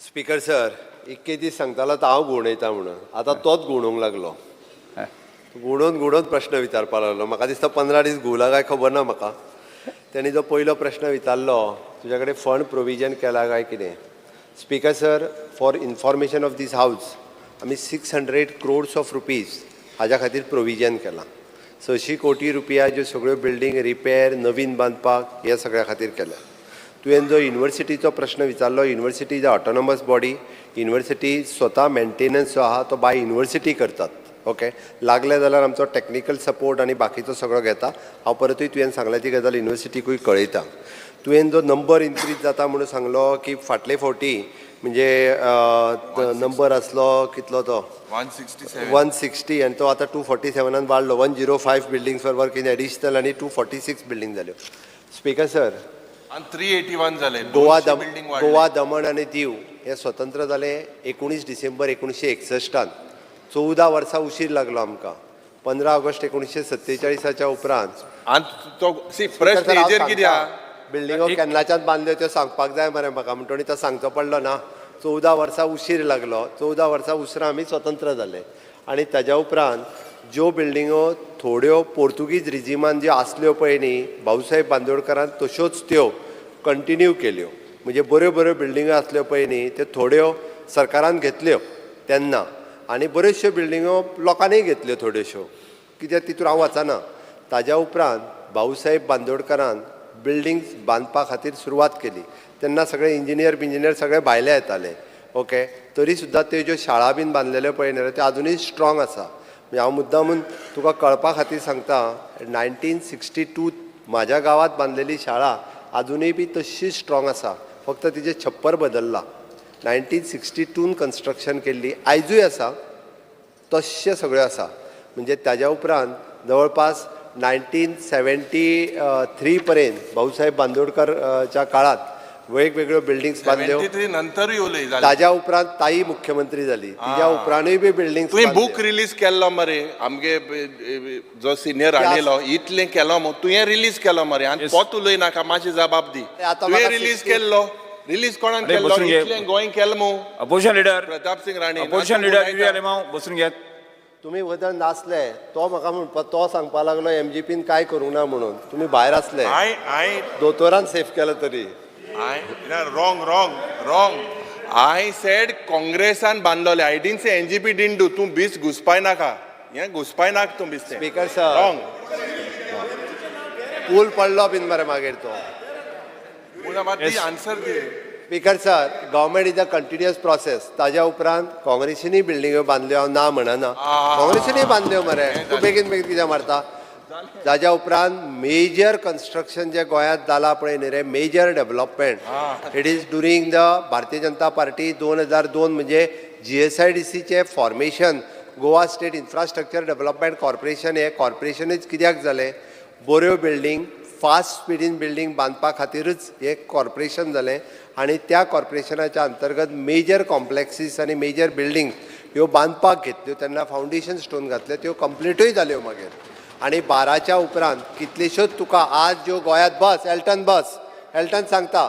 Speaker sir, इतके दीस सांगतालो तो हांव गुणयता म्हणून, आतां तोच गुणोवंक लागलो. गुणोवन प्रश्न विचारपाक लागलो. म्हाका दिसता 15 दीस घुवला काय खबर ना म्हाका. तेणी जो पयलो प्रश्न विचारलो, तुज्या कडेन फंड प्रोविजन केला काय कितें? Speaker sir, for information of this house आमी 600 crores ऑफ रुपीज हाज्या खातीर प्रोविजन केलां. 600 कोटी रुपया ज्यो सगळ्यो बिल्डींग रिपेर नवीन बांदपाक ह्या सगळ्या खातीर केल्या. तुवें जो युनिवर्सिटीचो प्रश्न विचारलो, university is a autonomous body. University स्वता मेंटेनन्स जो आहा तो बाय युनिवर्सिटी करतात. ओके, लागले जाल्यार आमचो टॅक्निकल सपोर्ट आनी बाकीचो सगळो घेता. हांव परतूय तुवें सांगल्या ती गजाल युनिवर्सिटीकूय कळयता. तुवें जो नंबर इन्क्रीज जाता म्हणून सांगलो की फाटले फावटी म्हणजे नंबर आसलो कितलो तो 160 आनी तो आतां 247 वाडलो. 105 बिल्डिंग्स वर वर्क इन एडिशनल आनी 246 बिल्डिंग जाल्यो. स्पीकर सर, 381 जाले. गोवा, दमण आनी दीव हे स्वतंत्र जाले 19 डिसेंबर 1961. 14 वर्सां उशीर लागलो आमकां. 15 ऑगस्ट 1947 उपरांत. प्रश्न हेजेर कितें आहा? बिल्डिंगो केन्नाच्यान बांदल्यो त्यो सांगपाक जाय मरे म्हाका, म्हणटोनी तो सांगचो पडलो ना. 14 वर्सां उशीर लागलो. 14 वर्सां उसरां आमी स्वतंत्र जाले. आनी ताज्या उपरांत ज्यो बिल्डिंगो थोड्यो पोर्तुगीज रिजिमान ज्यो आसल्यो पळय न्ही, भाऊसाहेब बांदोडकरान तश्योच त्यो कंटिन्यू केल्यो. म्हणजे बऱ्यो बऱ्यो बिल्डिंगो आसल्यो पळय न्ही, त्यो थोड्यो सरकारान घेतल्यो तेन्ना, आनी बऱ्योचश्यो बिल्डिंगो लोकांनीय घेतल्यो थोड्योश्यो. कित्याक तितून हांव वचना. ताज्या उपरांत भाऊसाहेब बांदोडकरान बिल्डिंग्स बांदपा खातीर सुरवात केली. तेन्ना सगळे इंजिनियर सगळे भायले येताले. ओके, तरी सुद्दां त्यो ज्यो शाळा बीन बांदलेल्यो पळय न्ही त्यो अजुनूय स्ट्रॉंग आसा. म्हणजे हांव मुद्दामून तुका कळपा खातीर सांगता, 1962 म्हाज्या गांवांत बांदलेली शाळा अजुनूय बी तशीच स्ट्रॉंग आसा, फक्त तिजें छप्पर बदल्लां. 1962 कन्स्ट्रक्शन केल्ली, आयजूय आसा तश्यो सगळ्यो आसा. म्हणजे ताज्या उपरांत जवळपास 1973 पर्यंत भाऊसाहेब बांदोडकरच्या काळात वेगवेगळ्यो बिल्डिंग्स बांधल्यो 73 नंतरूय उलय जालें. ताज्या उपरांत ताई मुख्यमंत्री जाली तिच्या उपरांतूय बी बिल्डिंग्स तुवें बूक रिलीज केल्लो मरे आमगे जो सिनियर हाडिल्लो इतलें केलो मग तुवें रिलीज केलो मरे आनी पोत उलयनाका मातशी जबाब दी. आतां तुवें म्हाका रिलीज 60 केल्लो रिलीज कोणान अरे केल्लो बसून घे. इतलें गोंय केलो मो opposition leader Pratap Singh Rane opposition leader Yuri Alemao बसून घेत. तुम्ही वदन नासले तो म्हाका म्हणपा तो सांगपा लागलो एमजीपीन काय करूंक ना म्हणून तुम्ही भायर आसले I दोतोरान सेफ केलो तरी wrong. I said काँग्रेसान बांदलोले. I didn't say NGP didn't do. तू बीस घुसपाय नाका. हें घुसपाय नाका तू बीस. Speaker sir Wrong. पूल पडलो बीन मरे मागीर तो पूण मात ती आन्सर दे. Speaker sir government is a continuous process ताज्या उपरांत काँग्रेसीनी बिल्डिंग्यो बांदल्यो हांव ना म्हणना काँग्रेसीनी बांदल्यो मरे तूं बेगीन बेगीन कित्याक मारता ताज्या उपरांत मेजर कन्स्ट्रक्शन जे गोंयांत जाला पळय न्ही रे major development it is during the Bharatiya Janata party 2002 म्हणजे GSIDCचें formation Goa state infrastructure development corporation हे कॉर्पोरेशनूच कित्याक जालें बऱ्यो बिल्डींग फास्ट स्पिडीन बिल्डींग बांदपा खातीरच हे कॉर्पोरेशन जालें आनी त्या कॉर्पोरेशनाच्या अंतर्गत मेजर कॉम्प्लेक्सीस आनी मेजर बिल्डींग ह्यो बांदपाक घेतल्यो तेन्ना फावंडेशन स्टोन घातले त्यो कंप्लीटूय जाल्यो मागीर आनी 12च्या उपरांत कितल्योश्योच तुका आज ज्यो गोंयांत बस एल्टन सांगता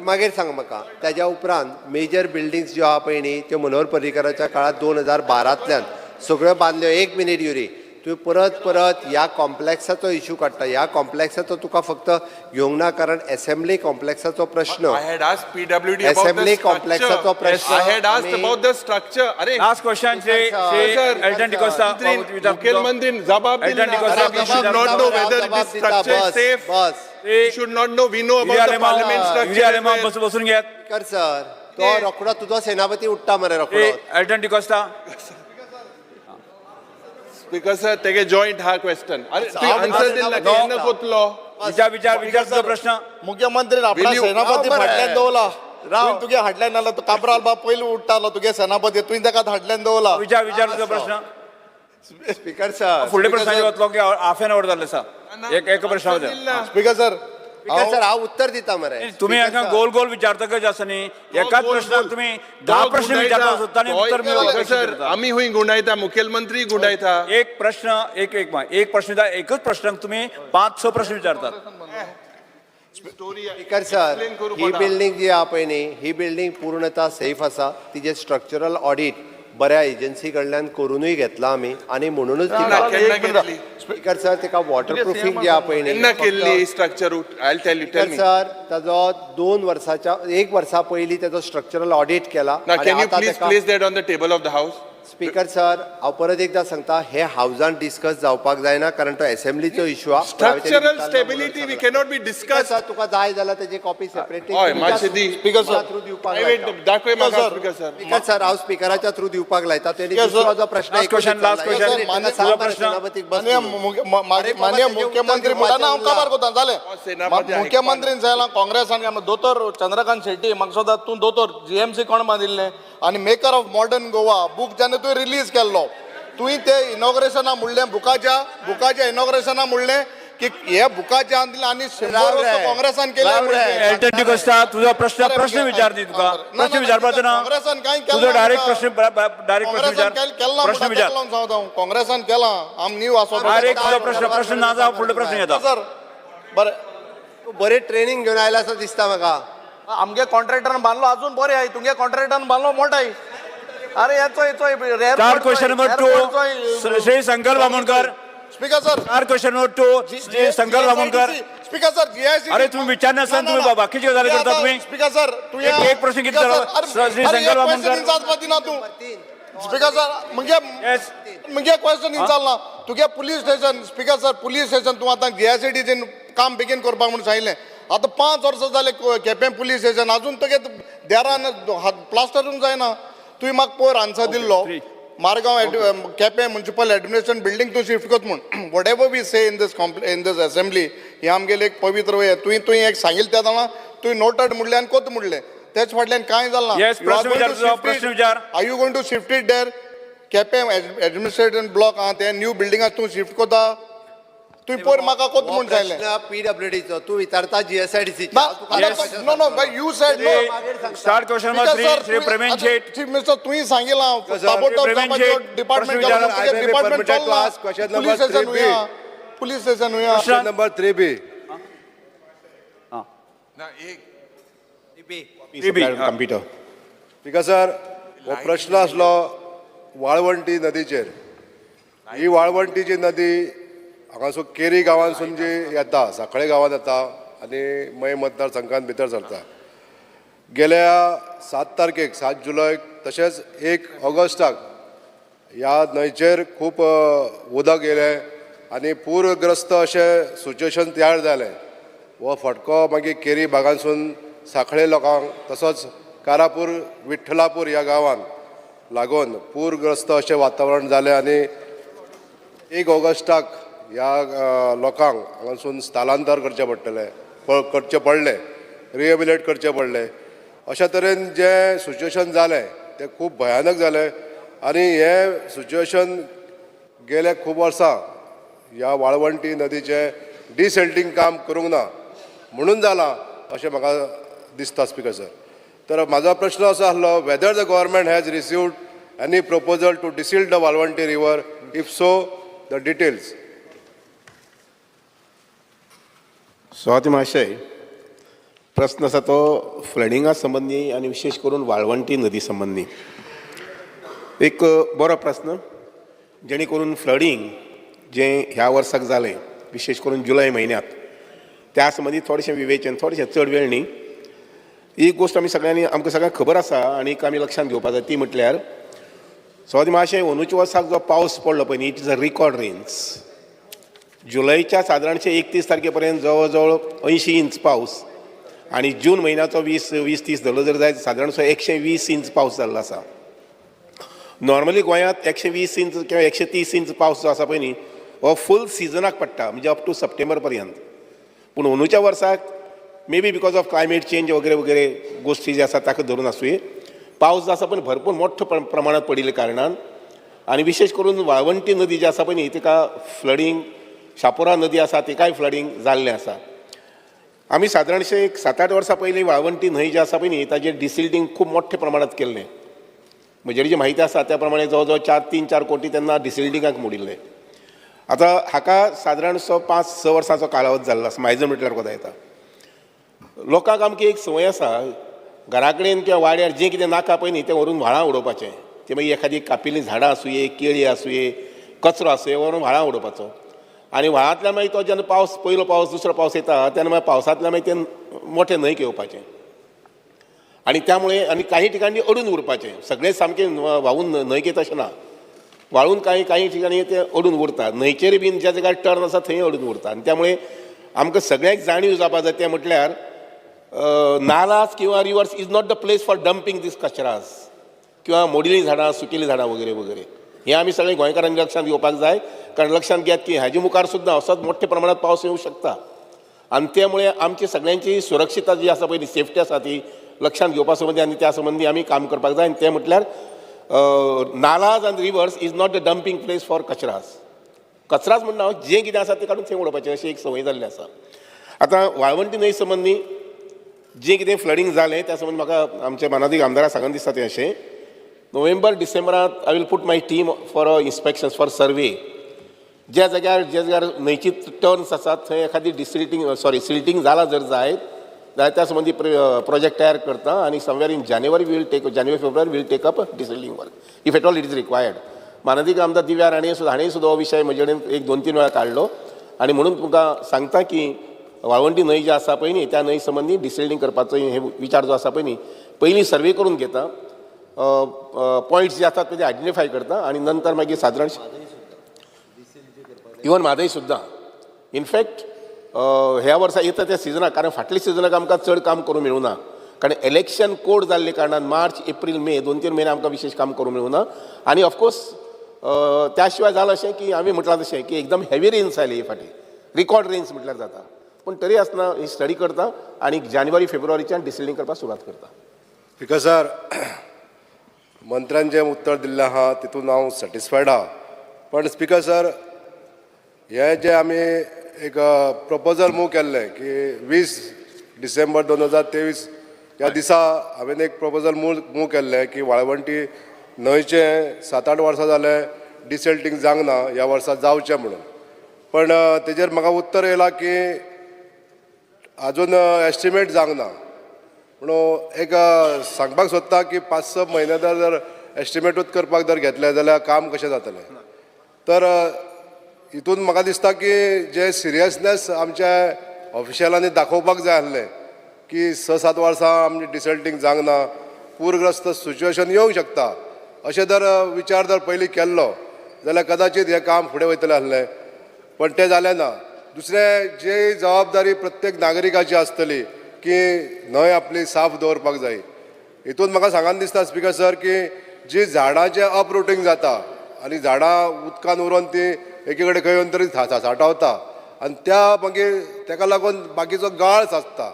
मागीर सांग म्हाका तेज्या उपरांत मेजर बिल्डिंग्स ज्यो आहा पळय न्ही त्यो मनोहर पर्रीकराच्या काळात 2012तल्यान सगळ्यो बांदल्यो. एक मिनीट युरी तुवें परत ह्या कॉम्प्लेक्साचो इशू काडटा ह्या कॉम्प्लेक्साचो तुका फक्त घेवंक ना कारण असेंब्ली कॉम्प्लेक्साचो प्रश्न I had asked PWD about assembly the कॉम्प्लेक्साचो structure. प्रश्न I had asked about the structure. अरे लास्ट क्वेश्चन एल्टन डिकोस्टा मुख्यमंत्री जबाब Elton दिला. D'Costa, We should not know whether this structure is safe. We should not know. We know about the parliament structure. as well. बसून घेत. Speaker sir तो रोखडो तुजो सेनापती उठ्ठा मरे रोखडो एल्टन डिकोस्टा Because sir, तेगे joint हा question. अरे तू answer दिला की येणं कोतलो. विचार तुझा प्रश्न. मुख्यमंत्री आपला Will you- सेनापती राव फाटल्यान मरे. दवरला राव. तुगे हाटल्यान नाला तू काबराल बाप पयलीं उठ्ठालो तुगे सेनापती तुवें ताका फाटल्यान दवरला विचार तुझा प्रश्न. स्पीकर सर फुडले प्रश्नाचे वतलो की हाफ एन आवर जाल्लो आसा. एक प्रश्न Answer हांव दिला. स्पीकर सर स्पीकर सर हांव उत्तर दिता मरे तुम्ही स्पीकर हांगा सर. गोल जातकच आसा न्ही एकाच प्रश्नाक तुम्ही 10 प्रश्न विचारता सोदता आनी उत्तर मेळोवंक सर करता. आम्ही हुंय गुंडायता मुख्यमंत्री गुंडायता. एक प्रश्न एक प्रश्न एकच प्रश्नाक तुम्ही 5-6 प्रश्न विचारतात. स्पीकर सर ही बिल्डिंग जी आहा पळय न्ही ही बिल्डिंग पूर्णता सेफ आसा तिजे स्ट्रक्चरल ऑडिट बऱ्या एजन्सी कडल्यान करूनय घेतला आमी आनी म्हणूनच केन्ना घेतली? स्पीकर सर तिका वॉटर प्रुफींग जी आहा पळय न्ही केन्ना केल्ली structure I tell you tell me. Sir ताजो 2 वर्साच्या 1 वर्सा पयलीं ताजो स्ट्रक्चरल ऑडिट केला Now आनी can you आतां please तेका- place that on the table of the house? Speaker sir हांव परत एकदा सांगता हे हावजान डिस्कस जावपाक जायना कारण तो असेंब्लीचो इशू आहा Structural stability we cannot be discussed. सर तुका जाय जाल्यार तेजी कॉपी सेपरेटली हय मातशें दी. स्पीकर सर थ्रू दिवपाक Wait, लायता. दाखय म्हाका सर. Speaker sir. स्पीकर सर हांव स्पीकराच्या थ्रू दिवपाक लायता तेणी Yes, sir. दुसरो जो प्रश्न Last एकूच question, last विचारला. question. तेका मान्य सांग प्रश्न. सेनापतीक बस माननीय म्हणून. माननीय मुख्यमंत्री म्हणटा हांव काबार कोता जालें सेनापती मुख्यमंत्रीन जायला काँग्रेसान आमी दोतोर चंद्रकांत शेट्टी म्हाका सोदा तूं दोतोर GMC कोण बांदिल्लें आनी maker of modern Goa book जेन्ना तुवें रिलीज केल्लो तुवें ते इनॉग्रेशना म्हणलें बुकाच्या इनॉग्रेशना म्हणलें की हे बुकाच्या आनी 100 वर्स काँग्रेसान केले एल्टन डिकोस्टा तुझा प्रश्न विचार दी तुका प्रश्न विचारपाचो ना काँग्रेसान कांय केलें तुझो ना डायरेक्ट म्हाका. प्रश्न काँग्रेसान केला प्रश्न विचार काँग्रेसान केला आम न्यू आसोता डायरेक्ट तुझा प्रश्न ना जावं फुडलो प्रश्न येता. सर बरें तूं बरें ट्रेनिंग घेवन आयला असो दिसता म्हाका आमगे कॉन्ट्रॅक्टरान बांदलो अजून बरें आहे तुमगे कॉन्ट्रॅक्टरान बांदलो मोठाय अरे याचो रेअर चार question number 2 Shri Shankar Bamankar. Speaker sir चार question number 2 Shri Shankar Bamankar. Speaker sir GIC अरे तुम्ही विचार नसताना तुम्ही बाकीचे गजाली करता तुम्ही. स्पीकर सर तू एक प्रश्न किती विचारला? श्री शंकर बामणकर. ना तू स्पीकर सर Yes. म्हणजे क्वेश्चन विचारला तुगे police station speaker sir police station तू आता GICDचें काम बेगीन करपाक म्हणून सांगिल्लें आतां 5 वर्सां जाले केपें पुलीस स्टेशन अजून तुगे देरान प्लास्टरून जायना तुवें म्हाका पयर आन्सर दिल्लो Margao Quepem municipal administration building तूं शिफ्ट कोत म्हूण whatever we say in this assembly ही आमगेली एक पवित्र वय तुवें एक सांगिल्लें त्या जाणां तुवें नोटेड म्हणलें आनी कोत म्हणलें तेच फाटल्यान कांय जालें Yes, प्रश्न विचार तुजो, प्रश्न विचार. Are you going to shift it there Quepem administration block आहा ते न्यू बिल्डिंगाक तूं शिफ्ट कोता तुम्ही पयर म्हाका कोत म्हूण सांगलें PWDचो तू विचारता GSIDC no no you said no start question number 3 Shri Pravin Sheth chief minister तुही सांगितला ताबडतोब प्रवीण जावपाचो शेठ, डिपार्टमेंट प्रश्न घालून तुगे डिपार्टमेंट permitted to चलना ask question police number station 3B. वया पुलीस स्टेशन वया Question number 3B. ना एक कंप्युटर बिकॉज सर हो प्रश्न आसलो वाळवंटी नदीचेर ही वाळवंटीची नदी हांगासून केरी गांवांसून जी येता सांखळे गांवांत येता आनी मय मतदारसंघात भितर सरता गेल्या 7 तारखेक 7 जुलय तशेंच 1 ऑगस्टाक ह्या न्हंयचेर खूब उदक येयलें आनी पूरग्रस्त अशें सिच्युएशन तयार जालें हो फटको मागीर केरी भागांसून सांखळे लोकांक तसोच कारापूर विठ्ठलापूर ह्या गांवांत लागून पूरग्रस्त अशें वातावरण जालें आनी 1 ऑगस्टाक ह्या लोकांक हांगासून स्थलांतर करचें पडलें रिहेबिलेट करचें पडलें अशा तरेन जें सिच्युएशन जालें तें खूब भयानक जालें आनी हें सिच्युएशन गेले खूब वर्सां ह्या वाळवंटी नदीचें डिसेल्टिंग काम करूंक ना म्हणून जालां अशें म्हाका दिसता स्पिकर सर तर म्हाजो प्रश्न असो आसलो whether the government has received any proposal to desilt the Valvanti river if so the details. Swati महाशय प्रश्न आसा तो फ्लडिंगा संबंधी आनी विशेष करून वाळवंटी नदी संबंधी एक बरो प्रश्न जेणे करून फ्लडिंग जें ह्या वर्साक जालें विशेष करून जुलय म्हयन्यांत त्या संबंधी थोडेशें विवेचन थोडेशें चड वेळ न्ही ही गोश्ट आमी सगळ्यांनी आमकां सगळ्यांक खबर आसा आनीक आमी लक्षांत घेवपाक जाय ती म्हटल्यार स्वाती महाशय अंदूच्या वर्साक जो पावस पडलो पळय न्ही it is a record rains जुलयच्या सादारणशे 31 तारखे पर्यंत जवळ जवळ 80 इंच पावस आनी जून म्हयन्याचो 20-30 धरलो जर जायत सादारणसो 120 इंच पावस जाल्लो आसा. नॉर्मली गोंयांत 120 इंच किंवा 130 इंच पावस जो आसा पळय न्ही हो फूल सिजनाक पडटा म्हणजे अप टू सप्टेंबर पर्यंत पूण अंदूच्या वर्साक may be because of climate change वगैरे वगैरे गोश्टी जे आसा ताका धरून आसूं पावस जो आसा पण भरपूर मोठ्या प्रमाणात पडिल्ल्या कारणान आनी विशेष करून वाळवंटी नदी जी आसा पळय न्ही तिका फ्लडिंग शापोरा नदी आसा तिकाय फ्लडिंग जाल्लें आसा. आमी सादारणशे एक 7-8 वर्सां पयलीं वाळवंटी न्हंय जी आसा पळय न्ही ताचेर डिसिल्टिंग खूब मोठ्या प्रमाणात केल्लें म्हजे जी म्हायती आसा त्या प्रमाणे जवळ जवळ 3-4 कोटी तेन्ना डिसिल्टिंगाक मोडिल्ले. आतां हाका सादारणसो 5-6 वर्सांचो कालावध जाल्लो आसा मायजर म्हटल्यार कोता येता. लोकांक आमची एक संवय आसा घरा कडेन किंवा वाड्यार जें कितें नाका पळय न्ही तें व्हरून व्हाळां उडोवपाचें तें मागीर एखादी कापिल्लीं झाडां आसूं केळी आसूं कचरो आसूं व्हरून व्हाळां उडोवपाचो आनी व्हाळांतल्यान मागीर तो जेन्ना पावस पयलो पावस दुसरो पावस येता तेन्ना मागीर पावसांतल्यान मागीर तें मोठें न्हंयक येवपाचें आनी त्यामुळे आनी काही ठिकाणी अडून उरपाचें सगळें सामकें व्हांवून न्हंयक येता अशें ना वाळून काही ठिकाणी ते अडून उरता न्हंयचेर बीन ज्या जाग्यार टर्न आसा थंय अडून उरता आनी त्यामुळे आमकां सगळ्यांक जाणीव जावपाक जाय तें म्हटल्यार नालाज किंवा rivers is not the place for dumping this कचरास किंवा मोडिल्लीं झाडां सुकिल्लीं झाडां वगैरे वगैरे हें आमी सगळे गोंयकारांनी लक्षांत घेवपाक जाय कारण लक्षांत घेयात की हाजे मुखार सुद्दां असोच मोठ्या प्रमाणात पावस येवं शकता आनी त्यामुळे आमची सगळ्यांची सुरक्षितता जी आसा पळय ती सेफ्टी आसा ती लक्षांत घेवपा संबंदी आनी त्या संबंदी आमी काम करपाक जाय आनी तें म्हटल्यार नालाज आनी reverse is not the dumping place for कचराच म्हणना जें कितें आसा तें काडून थंय उडोवपाचें अशी एक संवय जाल्ली आसा. आतां वाळवंटी न्हंय संबंदी जें कितें फ्लडिंग जालें त्या संबंदी म्हाका आमच्या मानाधीक आमदाराक सांगून दिसता तें अशें नोव्हेंबर डिसेंबरांत I will put my team for inspections for survey ज्या जाग्यार न्हंयची टर्न्स आसात थंय एखादी सिल्टिंग जाला जर जायत जाल्यार त्या संबंधी प्रोजेक्ट तयार करता आनी समवेर इन जानेवारी फेब्रुवारी will take up desilting work if at all it is required. माननीय आमदार दिव्या हाणें सुद्दां हो विशय म्हजे कडेन 1-2-3 वेळा काडलो आनी म्हणून तुमकां सांगता की वाळवंटी न्हंय जी आसा पळय न्ही त्या न्हंय संबंदी डिसिल्टिंग करपाचो हे विचार जो आसा पळय न्ही पयलीं सर्वे करून घेता पॉयंट्स जे आसात ते आयडेंटिफाय करता आनी नंतर मागीर सादारण इवन म्हादय सुद्दां इनफॅक्ट ह्या वर्सा येता त्या सिजनाक कारण फाटल्या सिजनाक आमकां चड काम करूंक मेळूं ना कारण इलेक्शन कोड जाल्ले कारणान मार्च एप्रील मे 2-3 म्हयने आमकां विशेश काम करूंक मेळूं ना आनी ऑफकोर्स त्या शिवाय जालें अशें की हांवें म्हटलां तशें की एकदम हेवी रेन्स आयले हे फाटी रिकॉर्ड रेन्स म्हटल्यार जाता पूण तरी आसतना ही स्टडी करता आनी जानेवारी फेब्रुवारीच्यान डिसिल्टिंग करपाक सुरवात करता. बिकॉज सर मंत्र्यान जें उत्तर दिल्लें आहा तितून हांव सॅटिस्फायड आहा पण स्पिकर सर हे जे आमी एक प्रपोजल मूव केल्लें की 20 डिसेंबर 2023 ह्या दिसा हांवें एक प्रपोजल मूव केल्लें की वाळवंटी न्हंयचें 7-8 वर्सां जाले डिसेल्टींग जावंक ना, ह्या वर्सा जावचें म्हणून. पण तेजेर म्हाका उत्तर येयलां की अजून एस्टिमेट जावंक ना. म्हणून एक सांगपाक सोदता की 5-6 म्हयने जर एस्टिमेटूच करपाक जर घेतलें जाल्यार काम कशें जातलें. तर हितून म्हाका दिसता की जे सिरियसनेस आमच्या ऑफिशियलांनी दाखोवपाक जाय आसलें की 6-7 वर्सां आमचे डिसल्टींग जावंक ना, पूरग्रस्त सिच्युएशन येवंक शकता, अशें जर विचार जर पयलीं केल्लो जाल्यार कदाचित हें काम फुडें वयतलें आसलें. पण तें जालें ना. दुसरें जी जबाबदारी प्रत्येक नागरिकाची आसतली की न्हंय आपली साफ दवरपाक जाय. हितून म्हाका सांगान दिसता स्पिकर सर की जी झाडांचें अपरूटींग जाता आनी झाडां उदकान उरोवन ती एके कडेन खंय तरी सांठवता आनी त्या मागीर ताका लागून बाकीचो गाळ साचता.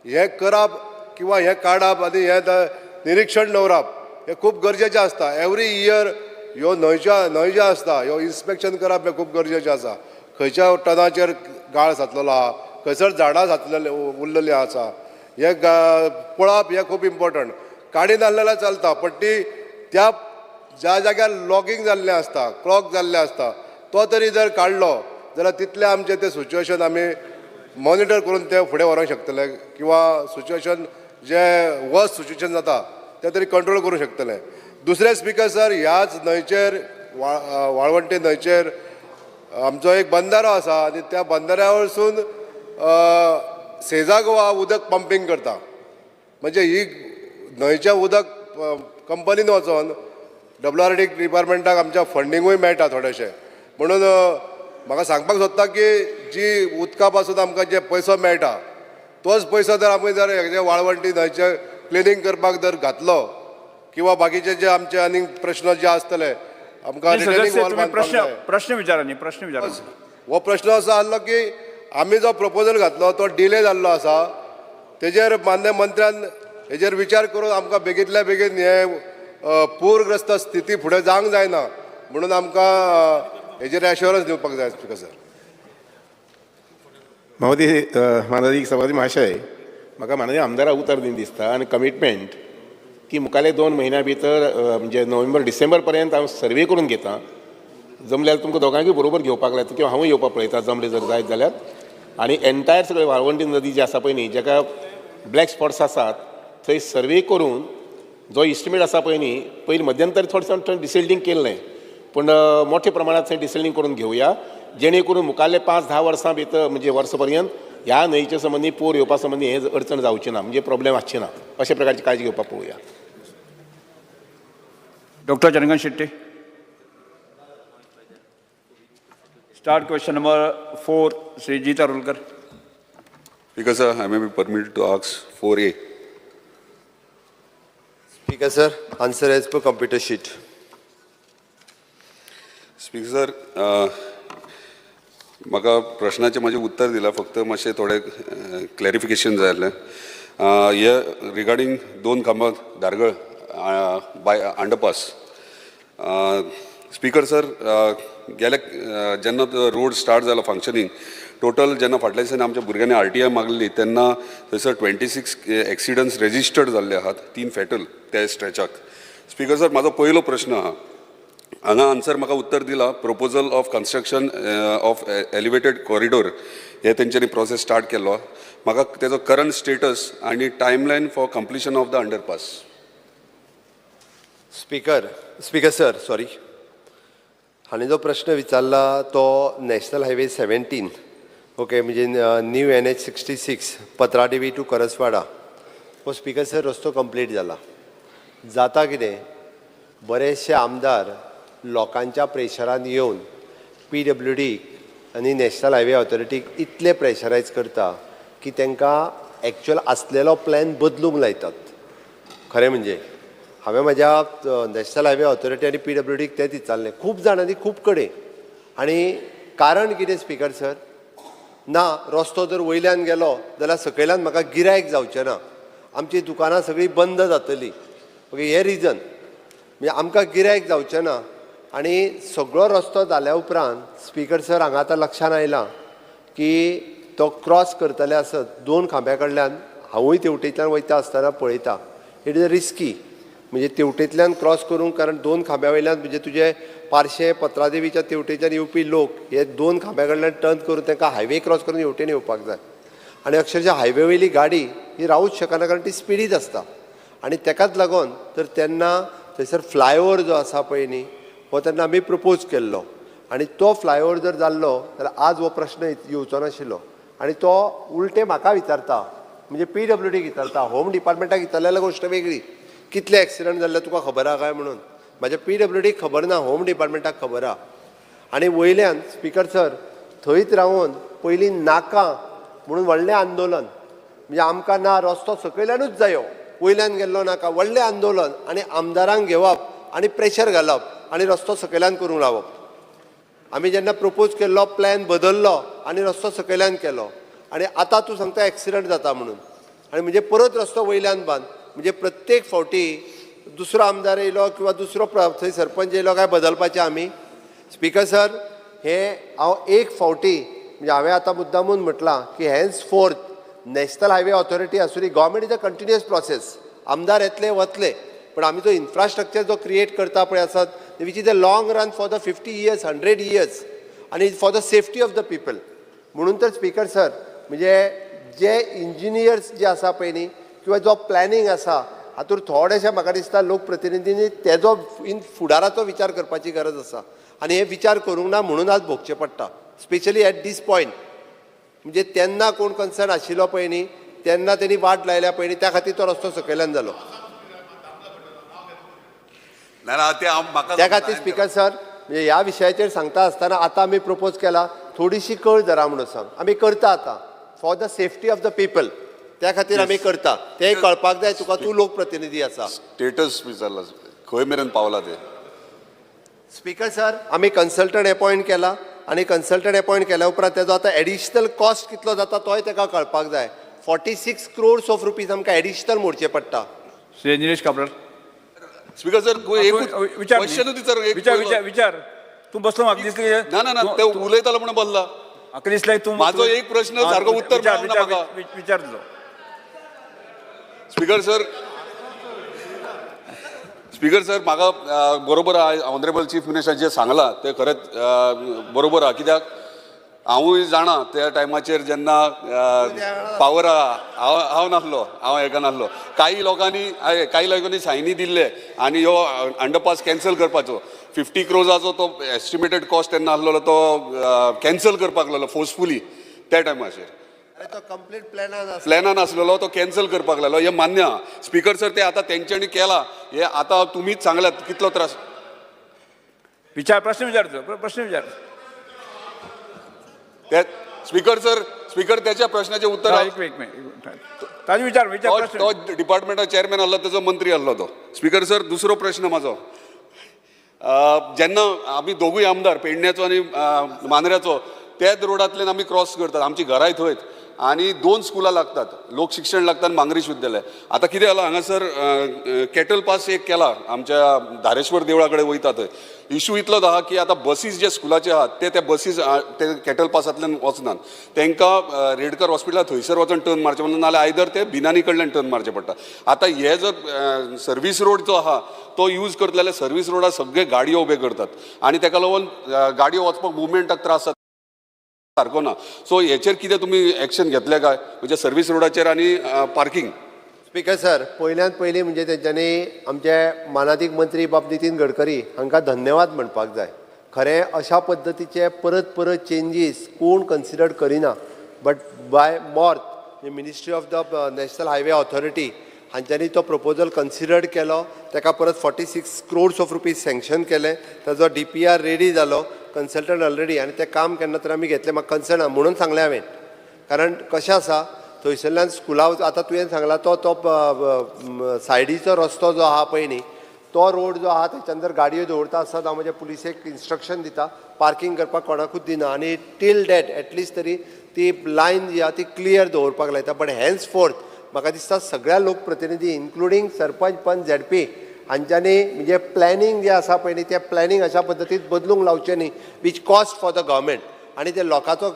हें करप किंवा हें काडप आनी हें निरीक्षण दवरप हें खूब गरजेचें आसता. एवरी इयर ह्यो न्हंय ज्यो आसता ह्यो इन्स्पेक्शन करप हें खूब गरजेचें आसा. खंयच्या टनाचेर गाळ साचलेलो आहा, खंयसर झाडां साचलेली उरलेलीं आसा, हें पळप हें खूब इम्पॉर्टंट. काडीन जाल्यार चलता, पण ती त्या ज्या जाग्यार लॉगींग जाल्लें आसता, क्लॉक जाल्लें आसता, तो तरी जर काडलो जाल्यार तितलें आमचें तें सिच्युएशन आमी मॉनिटर करून तें फुडें व्हरोंक शकतले किंवा सिच्युएशन जें वर्स्ट सिच्युएशन जाता तें तरी कंट्रोल करूंक शकतले. दुसरें स्पिकर सर, ह्याच न्हंयचेर वाळवंटी न्हंयचेर आमचो एक बंदारो आसा आनी त्या बंदाऱ्या वरसून सेजा गोवा उदक पंपींग करता. म्हणजे ही न्हंयचें उदक कंपनीन वचोन WRD डिपार्टमेंटाक आमच्या फंडिंगूय मेळटा थोडेशें. म्हणून म्हाका सांगपाक सोदता की जी उदका पासून आमकां जे पयसो मेळटा तोच पयसो जर आमी जर हेजे वाळवंटी न्हंयचें क्लिनींग करपाक जर घातलो किंवा बाकीचे जे आमचे आनीक प्रश्न जे आसतले आमकां रिटर्निंग वॉल बांदपाक जाय. प्रश्न विचारा न्ही, प्रश्न विचारा. हो प्रश्न असो आसलो की आमी जो प्रपोजल घातलो तो डिले जाल्लो आसा. तेजेर मान्य मंत्र्यान हेजेर विचार करून आमकां बेगींतल्या बेगीन हे पूरग्रस्त स्थिती फुडें जावंक जायना म्हणून आमकां हेजेर एश्युरन्स दिवपाक जाय स्पिकर सर. महोदय, माननीय सभापती महाशय, म्हाका माननीय आमदाराक उतर दिन दिसता आनी कमिटमेंट की मुखाले 2 म्हयन्या भितर म्हणजे नोव्हेंबर डिसेंबर पर्यंत हांव सर्वे करून घेता. जमल्यार तुमकां दोगांयकूय बरोबर घेवपाक लायता किंवा हांवूय येवपाक पळयता जमलें जर जायत जाल्यार. आनी एन्टायर सगळे वाळवंटी नदी जी आसा पळय न्ही, जाका ब्लॅक स्पॉट्स आसात, थंय सर्वे करून जो इस्टिमेट आसा पळय न्ही, पयलीं मध्यंतरी थोडें थंय डिसेल्टींग केल्लें, पूण मोठ्या प्रमाणात थंय डिसेल्टींग करून घेवया, जेणे करून मुखाल्ले 5-10 वर्सां भितर म्हणजे वर्सां पर्यंत ह्या न्हंयचे संबंदी पूर येवपा संबंदी हे अडचण जावची ना, म्हणजे प्रॉब्लेम आसची ना. अशा प्रकारची काळजी घेवपाक पळोवया. Doctor Chandrakant Shetty. Start question number 4, Shri G Tarulkar. Speaker sir, I may be permitted to ask 4A. Speaker sir, answer as per computer sheet. Speaker sir, म्हाका प्रश्नाचें म्हाजें उत्तर दिलां, फक्त मातशें थोडें क्लॅरिफिकेशन जाय आसलें. हे रिगार्डींग 2 खांबा Dhargal by underpass. Speaker sir, गेल्या जेन्ना रोड स्टार्ट जाला फंक्शनींग, टोटल जेन्ना फाटल्या दिसांनी आमच्या भुरग्यांनी RTI मागलेली तेन्ना थंयसर 26 एक्सिडंट्स रेजिस्टर्ड जाल्ले आहात, 3 फॅटल त्या स्ट्रेचाक. स्पिकर सर, म्हाजो पयलो प्रश्न आहा, हांगा आन्सर म्हाका उत्तर दिला proposal of construction of elevated corridor हे तेंच्यांनी प्रोसेस स्टार्ट केल्लो. म्हाका तेजो करंट स्टेटस आनी timeline for completion of the underpass. Speaker sir, sorry, हांणी जो प्रश्न विचारला तो नॅशनल हायवे 17, ओके, म्हणजे new NH 66 Patradevi to Karaswada. हो स्पिकर सर रस्तो कंप्लीट जाला. जाता कितें, बरेचशे आमदार लोकांच्या प्रेशरान येवन PWD आनी नॅशनल हायवे ऑथॉरिटीक इतले प्रेशरायज करता की तांकां एक्चुअल आसलेलो प्लॅन बदलूंक लायतात. खरें म्हणजे हांवें म्हाज्या नॅशनल हायवे ऑथॉरिटी आनी PWDक तेंच विचारलें खूब जाणांनी खूब कडेन. आनी कारण कितें स्पिकर सर, ना रस्तो जर वयल्यान गेलो जाल्यार सकयल्यान म्हाका गिरायक जावचें ना, आमची दुकानां सगळीं बंद जातलीं. ओके, हे रिजन म्हणजे आमकां गिरायक जावचें ना आनी सगळो रस्तो जाल्या उपरांत स्पीकर सर हांगा आतां लक्षांत आयलां की तो क्रॉस करतले आसत 2 खांब्या कडल्यान हांवूय तेवटेंतल्यान वयता आसतना पळयता. इट इज रिस्की, म्हणजे तेवटेंतल्यान क्रॉस करूंक, कारण 2 खांब्या वयल्यान म्हणजे तुजे पार्शे पत्रादेवीच्या तेवटेच्यान येवपी लोक हे 2 खांब्या कडल्यान टर्न करून तांकां हायवे क्रॉस करून हेवटेन येवपाक जाय. आनी अक्षरशः हायवे वयली गाडी ही रावूच शकना, कारण ती स्पिडीत आसता. आनी तेकाच लागून तर तेन्ना थंयसर फ्लायओवर जो आसा पळय न्ही, हो तेन्ना आमी प्रपोज केल्लो. आनी तो फ्लायओवर जर जाल्लो जाल्यार आज हो प्रश्न येवचो नाशिल्लो. आनी तो उलटे म्हाका विचारता, म्हणजे PWD विचारता, होम डिपार्टमेंटाक विचारल्यार गोश्ट वेगळी. कितले एक्सिडंट जाल्ले तुका खबर आहा काय म्हणून. म्हाज्या PWD खबर ना, होम डिपार्टमेंटाक खबर आहा. आनी वयल्यान स्पीकर सर थंयच रावन पयलीं नाका म्हणून व्हडलें आंदोलन, म्हणजे आमकां ना रस्तो सकयल्यानूच जायो, वयल्यान गेल्लो नाका, व्हडलें आंदोलन आनी आमदारांक घेवप आनी प्रेशर घालप आनी रस्तो सकयल्यान करूंक लावप. आमी जेन्ना प्रपोज केल्लो प्लॅन बदललो आनी रस्तो सकयल्यान केलो. आनी आतां तूं सांगता एक्सिडंट जाता म्हणून, आनी म्हणजे परत रस्तो वयल्यान बांद. म्हणजे प्रत्येक फावटी दुसरो आमदार येयलो किंवा दुसरो थंय सरपंच येयलो काय बदलपाचें आमी. स्पीकर सर, हे हांव एक फावटी म्हणजे हांवें आतां मुद्दामून म्हटलां की henceforth national highway authority आसूं, government is a continuous process. आमदार येतले वतले, पण आमी जो इन्फ्रास्ट्रक्चर जो क्रिएट करता पळय आसात, which is a long run for the 50 years 100 years आनी for the safety of the people. म्हणून तर स्पीकर सर, म्हणजे जे इंजिनियर्स जे आसा पळय न्ही, किंवा जो प्लॅनिंग आसा, हातूंत थोडेशे म्हाका दिसता लोकप्रतिनिधींनी तेजो फुडाराचो विचार करपाची गरज आसा. आनी हे विचार करूंक ना म्हणून आज भोगचें पडटा, स्पेशली एट दीस पॉयंट. म्हणजे तेन्ना कोण कन्सर्न आशिल्लो पळय न्ही, तेन्ना तेणी वाट लायल्या पळय न्ही, त्या खातीर तो रस्तो सकयल्यान जालो. त्या खातीर स्पीकर सर, म्हणजे ह्या विशयाचेर सांगता आसतना आतां आमी प्रपोज केला, थोडीशी कळ धरा म्हणून सांग. आमी करता आतां for the safety of the people, त्या खातीर आमी करता. तें कळपाक जाय तुका, तूं लोकप्रतिनिधी आसा. स्टेटस विचारला खंय मेरेन पावला ते. स्पीकर सर, आमी कन्सल्टंट अपॉयंट केला आनी कन्सल्टंट अपॉयंट केल्या उपरांत तेजो आतां एडिशनल कॉस्ट कितलो जाता तोय ताका कळपाक जाय. 46 crores ऑफ रुपीज आमकां एडिशनल मोडचे पडटा. श्री निलेश काब्राल. स्पीकर सर, विचार विचार तूं बसलो म्हाका दिसलें ना ते उलयतालो म्हणून बसला. म्हाका दिसलें तूं म्हाजो एक प्रश्न सारको उत्तर मेळना म्हाका. विचार तुजो. स्पीकर सर, म्हाका बरोबर ऑनरेबल चीफ मिनिस्टर जे सांगला ते खरेंच बरोबर आहा. कित्याक हांवूय जाणा त्या टायमाचेर जेन्ना पावर हांव नासलो, हांव हेका नासलो. काही लोकांनी सायनी दिल्ले आनी ह्यो अंडरपास कॅन्सल करपाचो 50 crores तो एस्टिमेटेड कॉस्ट तेन्ना आसलेलो, तो कॅन्सल करपाक लागलो फोर्सफुली त्या टायमाचेर. तो कंप्लीट प्लॅनान आसलेलो, तो कॅन्सल करपाक लागलो. हे मान्य आहा. स्पीकर सर, ते आतां तेंच्यांनी केला, हे आतां तुमीच सांगल्यात कितलो त्रास. प्रश्न विचार. स्पीकर त्याच्या प्रश्नाचे उत्तर तो डिपार्टमेंटा चेअरमॅन आसलो, त्याचो मंत्री आसलो तो. स्पीकर सर, दुसरो प्रश्न माझो, जेन्ना आमी दोगूय आमदार पेडण्याचो आनी मांद्र्याचो त्याच रोडांतल्यान आमी क्रॉस करतात, आमची घराय थंयच, आनी 2 स्कुलां लागतात, लोकशिक्षण लागता आनी मांगरीश विद्यालय. आतां कितें जाला, हांगासर कॅटल पास एक केला आमच्या धारेश्वर देवळा कडेन वयता थंय. इशू इतलोच आहा की आतां बसीस जे स्कुलाचे आहात त्या बसीस ते कॅटल पासांतल्यान वचनात. तांकां रेडकर हॉस्पिटला थंयसर वचून टर्न मारचें पडटा, नाल्यार आयदर ते बिनानी कडल्यान टर्न मारचें पडटा. आतां हे जर सर्वीस रोड जो आहा तो यूज करतले जाल्यार सर्वीस रोडार सगळे गाडयो उबे करतात आनी ताका लागून गाडयो वचपाक मुवमेंटाक त्रास जाता, सारको ना. सो हेचेर कितें तुमी एक्शन घेतले काय, म्हणजे सर्वीस रोडाचेर आनी पार्किंग. स्पीकर सर, पयल्यान पयलीं म्हणजे तेंच्यांनी आमचे मानाधीक मंत्री बाब नितीन गडकरी हांकां धन्यवाद म्हणपाक जाय. खरें अशा पद्दतीचे परत चेंजीस कोण कन्सिडर करिना, but by MoRTH ministry of the national highway authority हांच्यांनी तो प्रपोजल कन्सिडर्ड केलो. ताका परत 46 crores ऑफ रुपीज सँक्शन केले. ताजो DPR रेडी जालो, कन्सल्टंट ऑलरेडी, आनी तें काम केन्ना तर आमी घेतलें. म्हाका कन्सर्न आहा म्हणून सांगलें हांवें. कारण कशें आसा, थंयसरल्यान स्कुला आतां तुवें सांगला तो सायडीचो रस्तो जो आहा पळय न्ही, तो रोड जो आहा थंयच्यान जर गाडयो दवरता आसत, हांव म्हज्या पुलिसेक इन्स्ट्रक्शन दिता, पार्किंग करपाक कोणाकूच दिना आनी टील डेट एटलिस्ट तरी ती लायन जी आहा ती क्लियर दवरपाक लायता. बट हेन्स फोर्थ म्हाका दिसता सगळ्या लोकप्रतिनिधी इन्क्लुडींग सरपंच, पंच, ZP हांच्यांनी म्हणजे प्लॅनिंग जे आसा पळय न्ही तें प्लॅनिंग अशा पद्दतीन बदलूंक लावचें न्ही which cost for the government आनी ते लोकांचो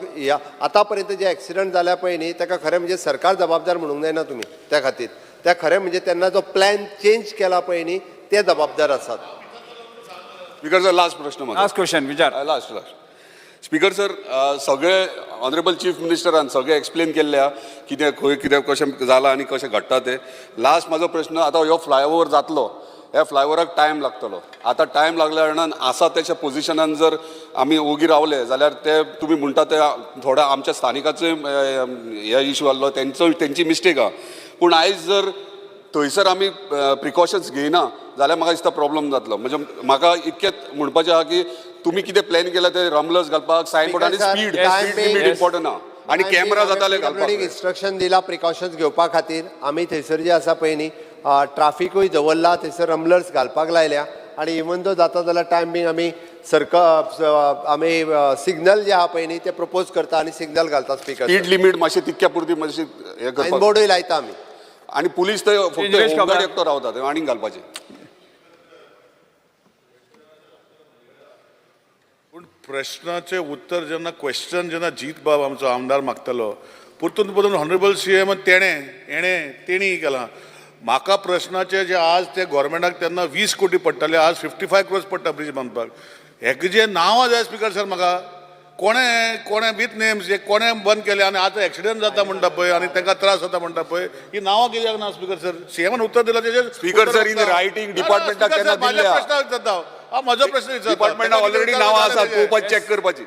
आतां पर्यंत जे एक्सिडंट जाला पळय न्ही ताका खरें म्हणजे सरकार जबाबदार म्हणूंक जायना तुमी त्या खातीर त्या खरें म्हणजे तेन्ना जो प्लॅन चेंज केला पळय न्ही ते जबाबदार आसात. स्पीकर सर लास्ट प्रश्न लास्ट क्वेश्चन विचार. लास्ट स्पीकर सर सगळे ऑनरेबल चीफ मिनिस्टरान सगळें एक्सप्लेन केल्ल्या कितें खंय कितें कशें जालां आनी कशें घडटा तें. लास्ट म्हाजो प्रश्न आतां हो फ्लायओव्हर जातलो ह्या फ्लायओव्हराक टायम लागतलो. आतां टायम लागल्या कारणान आसा तेच्या पोजिशनान जर आमी ओगी रावले जाल्यार ते तुमी म्हणटा ते थोड्या आमच्या स्थानिकाचो हे इशू आसलो तेंची मिस्टेक आहा. पूण आयज जर थंयसर आमी प्रिकॉशन्स घेयना जाल्यार म्हाका दिसता प्रॉब्लम जातलो. म्हणजे म्हाका इतकेंच म्हणपाचें आहा की तुमी कितें प्लॅन केला ते रमलर्स घालपाक सायनबोर्ड आनी स्पीड लिमीट इम्पॉर्टंट आहा आनी कॅमेरा जाताले घालपाक. इन्स्ट्रक्शन दिला प्रिकॉशन्स घेवपा खातीर आमी थंयसर जे आसा पळय न्ही ट्राफिकूय दवरला थंयसर रमलर्स घालपाक लायल्या आनी इवन दो जाता जाल्यार टायम बींग आमी आमी सिग्नल जे आहा पळय न्ही ते प्रपोज करता आनी सिग्नल घालता स्पीकर. स्पीड लिमीट मातशें तितक्या पुरती मातशी हे करपाक सायनबोर्डूय लायता आमी आनी पुलीस थंय फक्त होमगार्ड एकटो रावता थंय आनीक घालपाचें. पूण प्रश्नाचें उत्तर जेन्ना क्वेश्चन जेन्ना जीत बाब आमचो आमदार मागतालो परतून परतून ऑनरेबल CM तेणी केलां. म्हाका प्रश्नाचे जे आज ते गोवोरमेंटाक तेन्ना 20 कोटी पडटाले आज 55 crores पडटा ब्रिज बांदपाक. हेका जे नांवां जाय स्पीकर सर म्हाका कोणे विथ नेम्स जे कोणे बंद केले आनी आतां एक्सिडेंट जाता म्हणटा पळय आनी तांकां त्रास जाता म्हणटा पळय ही नांवां कित्याक ना स्पीकर सर. CMन उत्तर दिलां तेजेर स्पीकर सर इन रायटींग डिपार्टमेंटाक तेन्ना दिल्ल्या म्हजो प्रश्न डिपार्टमेंटाक ऑलरेडी नांवां आसात पळोवपाची चॅक करपाची.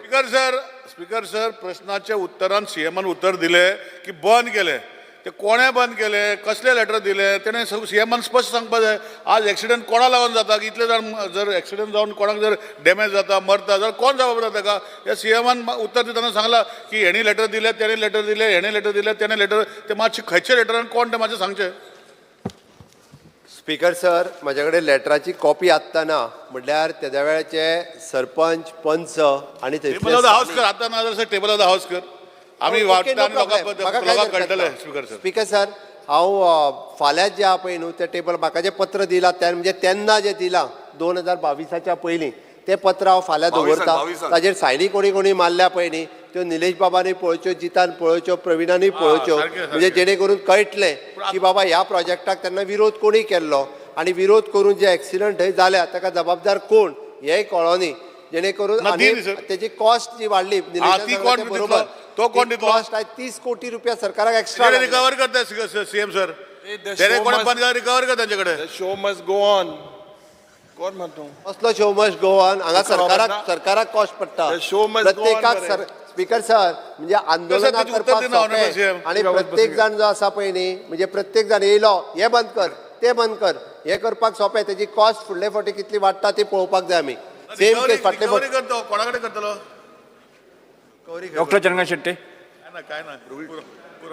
स्पीकर सर प्रश्नाच्या उत्तरान CMन उत्तर दिले की बंद केले ते कोणे बंद केले कसले लेटर दिले तेणें CMन स्पश्ट सांगपाक जाय. आज एक्सिडेंट कोणा लागून जाता की इतले जाण जर एक्सिडेंट जावन कोणाक जर डॅमेज जाता मरता जाल्यार कोण जबाबदार ताका. ह्या CMन उत्तर दितना सांगलां की हेणी लेटर दिले तेणे लेटर दिले हेणे लेटर दिले तेणे लेटर ते मातशें खंयचे लेटरान कोण ते मातशें सांगचें. स्पीकर सर म्हाजे कडेन लेटराची कॉपी आसतना म्हटल्यार तेद्या वेळाचे सरपंच पंच आनी टेबल ऑफ द हावस कर आतां ना जाल्यार टेबल ऑफ द हावस कर आमी वाटता आनी लोकांक कळटलें. स्पीकर सर हांव फाल्यां जे आहा पळय न्हू ते टेबल म्हाका जें पत्र दिलां म्हणजे तेन्ना जें दिलां 2022 पयलीं तें पत्र हांव फाल्यां दवरतां. ताजेर सायनी कोणी कोणी मारल्या पळय न्ही त्यो निलेश बाबांनी पळोवच्यो जितान पळोवच्यो प्रविणांनी पळोवच्यो म्हणजे जेणे करून कळटलें की बाबा ह्या प्रोजेक्टाक तेन्ना विरोध कोणी केल्लो आनी विरोध करून जे एक्सिडंट थंय जाल्या ताका जबाबदार कोण हेंय कळोनी जेणे करून तेजी कॉस्ट जी वाडली बरोबर तो कोण दितलो कॉस्ट आयज 30 कोटी रुपया सरकाराक एक्स्ट्रा रिकवर करता CM सर तेणे कोणे बंद रिकवर कर तांचे कडेन. Show must go on. कोण म्हणतो कसलो शो मस्ट गो ऑन हांगा सरकाराक कॉस्ट पडटा प्रत्येकाक. स्पीकर सर म्हणजे आंदोलनां करपाक सोंपें आनी प्रत्येक जाण जो आसा पळय न्ही म्हणजे प्रत्येक जाण येयलो हे बंद कर ते बंद कर हे करपाक सोंपें तेजी कॉस्ट फुडले फावटी कितली वाडटा ती पळोवपाक जाय आमी. सेम केस फाटले फावटी कोणा कडेन करतलो डॉक्टर चंद्रकांत शेट्टे. काय ना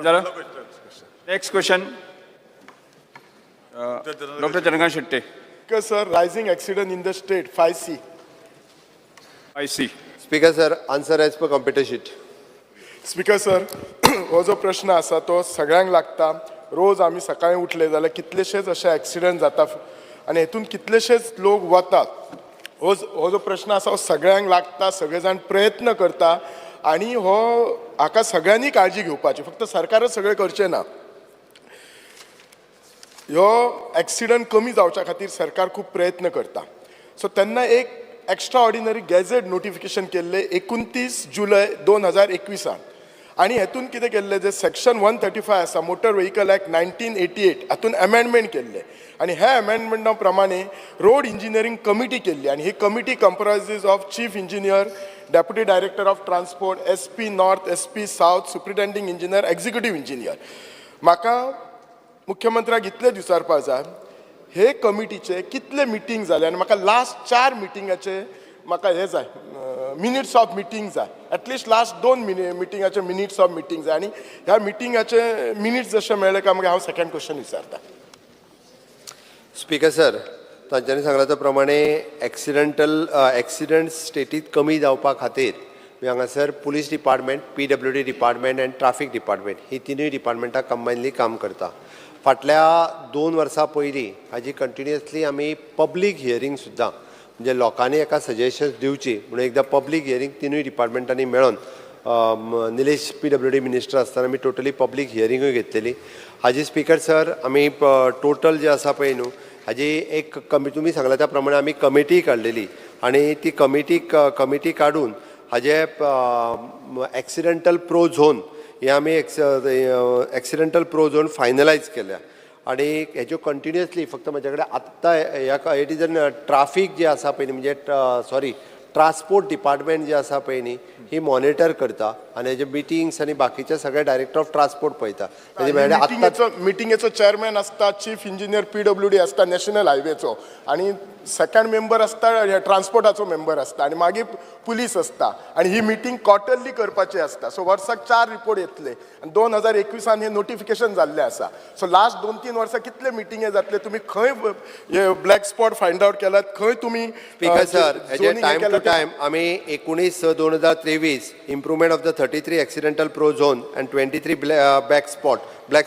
जालो next question doctor Chandrakant Shette. Sir rising accident in the state 5C. I see. Speaker sir answer as per computer sheet. Speaker sir हो जो प्रश्न आसा तो सगळ्यांक लागता. रोज आमी सकाळीं उठले जाल्यार कितलेशेच अशे एक्सिडंट जाता आनी हेतून कितलेशेच लोक वतात. हो जो प्रश्न आसा हो सगळ्यांक लागता सगळे जाण प्रयत्न करता आनी हाका सगळ्यांनी काळजी घेवपाची फक्त सरकारच सगळें करचें ना. ह्यो एक्सिडंट कमी जावच्या खातीर सरकार खूब प्रयत्न करता. सो तेन्ना एक एक्स्ट्रा ऑर्डिनरी गॅझेट नोटिफिकेशन केल्लें 29 जुलय 2021 आनी हेतून कितें केल्लें जे सेक्शन 135 आसा मोटर व्हेहिकल एक्ट 1988 हातून अमेंडमेंट केल्लें आनी ह्या अमेंडमेंटा प्रमाणे रोड इंजिनियरींग कमिटी केल्ली आनी ही committee comprises of chief engineer deputy director of transport SP north SP south superintending engineer executive engineer. म्हाका मुख्यमंत्र्याक इतलें विचारपाक जाय हे कमिटीचे कितले मिटींग जाले आनी म्हाका लास्ट 4 मिटिंगाचे म्हाका हे जाय मिनिट्स ऑफ मिटींग जाय एटलिस्ट लास्ट 2 मिटिंगाचे मिनिट्स ऑफ मिटींग जाय आनी ह्या मिटिंगाचे मिनिट्स जशे मेळ्ळे काय मागीर हांव सेकंड क्वेश्चन विचारता. स्पीकर सर तांच्यांनी सांगला त्या प्रमाणे एक्सिडंट स्टेटींत कमी जावपा खातीर हांगासर पुलीस डिपार्टमेंट PWD डिपार्टमेंट आनी ट्राफीक डिपार्टमेंट ही तिनूय डिपार्टमेंटां कंबायनली काम करता. फाटल्या 2 वर्सां पयलीं हाजी कंटिन्युअसली आमी पब्लीक हियरींग सुद्दां म्हणजे लोकांनी एका सजेशन्स दिवची म्हणून एकदां पब्लीक हियरींग तिनूय डिपार्टमेंटांनी मेळोन निलेश PWD मिनिस्टर आसतना आमी टोटली पब्लीक हियरिंगूय घेतलेली. हाजी स्पिकर सर आमी टोटल जे आसा पळय न्हू हाजी एक तुमी सांगला त्या प्रमाणे आमी कमिटी काडलेली आनी ती कमिटी काडून हाजे एक्सिडेंटल प्रो झोन हे आमी एक्सिडेंटल प्रो झोन फायनलायज केल्या आणि हेज्यो कंटिन्युअसली फक्त म्हाजे कडेन आत्तां ह्या इट इज अन ट्राफीक जे आसा पळय न्ही म्हणजे ट्रान्सपोर्ट डिपार्टमेंट जे आसा पळय न्ही ही मॉनिटर करता आनी हेजे मिटिंग्स आनी बाकीचे सगळे डायरेक्टर ऑफ ट्रान्सपोर्ट पळयता. मिटिंगेचो चेअरमॅन आसता, चीफ इंजिनियर PWD आसता नॅशनल हायवेचो आणि सेकंड मेंबर आसता ट्रान्सपोर्टाचो मेंबर आसता आणि मागीर पुलीस आसता आणि ही मिटींग क्वार्टरली करपाची आसता. सो वर्साक 4 रिपोर्ट येतले आणि 2021 हे नोटिफिकेशन जाल्ले आसा. सो लास्ट 2-3 वर्सां कितले मिटिंगे जातले, तुम्ही खंय ब्लॅक स्पॉट फायंड आउट केलात, खंय तुम्ही स्पीकर सर हेजे टायम टू टायम आमी 19/6/2023 improvement of the 33 accidental pro zone and 23 black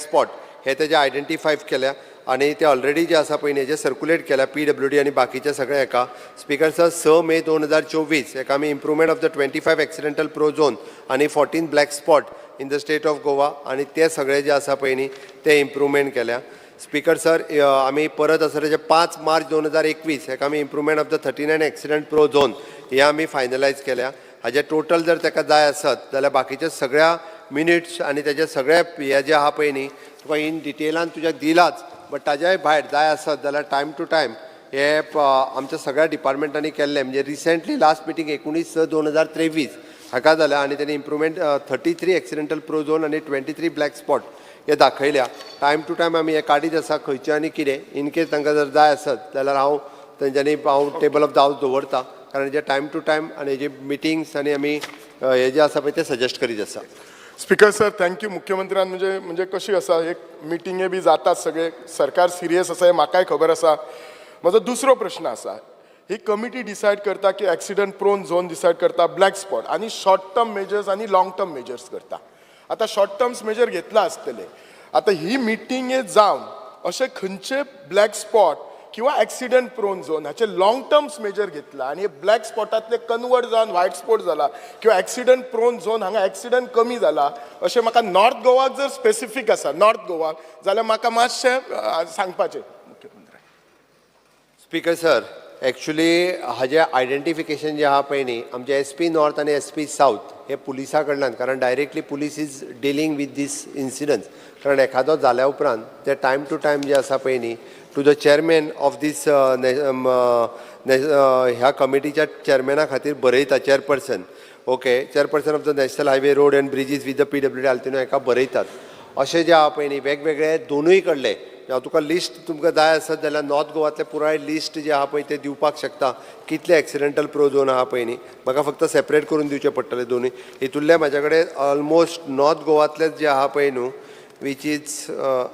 spot हे तेजे आयडेंटिफाय केल्या आणि ते ऑलरेडी जे आसा पळय हेजे सर्क्युलेट केल्या PWD आणि बाकीचे सगळे हेका. स्पीकर सर 6 मे 2024 हेका आमी improvement of the 25 accidental pro zone आणि 14 black spot in the state of Goa आणि ते सगळे जे आसा पळय न्ही ते इम्प्रुवमेंट केल्या. स्पीकर सर आमी परत आसा तेजे 5 मार्च 2021 हेका आमी improvement of the 39 accident pro zone हे आमी फायनलायज केल्या. हाजे टोटल जर ताका जाय आसत जाल्यार बाकीचे सगळ्या मिनिट्स आणि तेजे सगळे हे जे आहा पळय न्ही तुका इन डिटेलान तुज्या दिलाच, बट ताज्याय भायर जाय आसत जाल्यार टायम टू टायम हे आमच्या सगळ्या डिपार्टमेंटांनी केल्ले. म्हणजे रिसेंटली लास्ट मिटींग 19/6/2023 हाका जाल्या आणि तेणी इम्प्रुवमेंट 33 एक्सिडेंटल प्रो झोन आणि 23 ब्लॅक स्पॉट हे दाखयल्या. टायम टू टायम आमी हे काडीत आसा खंयचे आनी कितें इन केस तांकां जर जाय आसत जाल्यार हांव टेबल ऑफ द हावस दवरता, कारण हेजे टायम टू टायम आणि हेजे मिटिंग्स आणि आमी हे जे आसा पळय ते सजेस्ट करीत आसा. Speaker sir thank you. मुख्यमंत्र्यान म्हणजे कशी आसा एक मिटिंगे बी जातात सगळे, सरकार सिरियस आसा हे म्हाकाय खबर आसा. म्हजो दुसरो प्रश्न आसा, ही कमिटी डिसायड करता की एक्सिडंट प्रोन झोन डिसायड करता, ब्लॅक स्पॉट आणि शॉर्ट टर्म मेजर्स आणि लॉंग टर्म मेजर्स करता. आता शॉर्ट टर्म्स मेजर घेतला आसतले, आता ही मिटींग जावन असे खंयचे ब्लॅक स्पॉट किंवा ॲक्सिडंट प्रोन झोन हाचे लॉंग टर्म्स मेजर घेतला आणि हे ब्लॅक स्पॉटातले कन्वर्ट जावन व्हाईट स्पॉट जाला किंवा ॲक्सिडंट प्रोन झोन हांगा ॲक्सिडंट कमी जाला अशें म्हाका नॉर्थ गोवाक जर स्पेसिफीक आसा नॉर्थ गोवाक जाल्यार म्हाका मातशें सांगपाचें मुख्यमंत्री. स्पीकर सर एक्चुली हाजे आयडेंटिफिकेशन जे आहा पळय न्ही आमचे SP नॉर्थ आणि SP साऊथ हे पुलिसा कडल्यान, कारण directly police is dealing with this incidents, कारण एखादो जाल्या उपरांत ते टायम टू टायम जे आसा पळय न्ही to the chairman of these ह्या कमिटीच्या चेअरमॅना खातीर बरयता chairperson. Okay, chairperson of the national highway road and bridges with the PWD आल्तिनो हेका बरयतात. अशें जे आहा पळय न्ही वेगवेगळे दोनूय कडले हांव तुका लिस्ट तुमकां जाय आसत जाल्यार नॉर्थ गोवातले पुराय लिस्ट जे आहा पळय ते दिवपाक शकता. कितले एक्सिडेंटल प्रो झोन आहा पळय न्ही म्हाका फक्त सेपरेट करून दिवचे पडटले दोनूय. हितूंतले म्हाजे कडेन ऑलमोस्ट नॉर्थ गोवातलेच जे आहा पळय न्हू वीच इज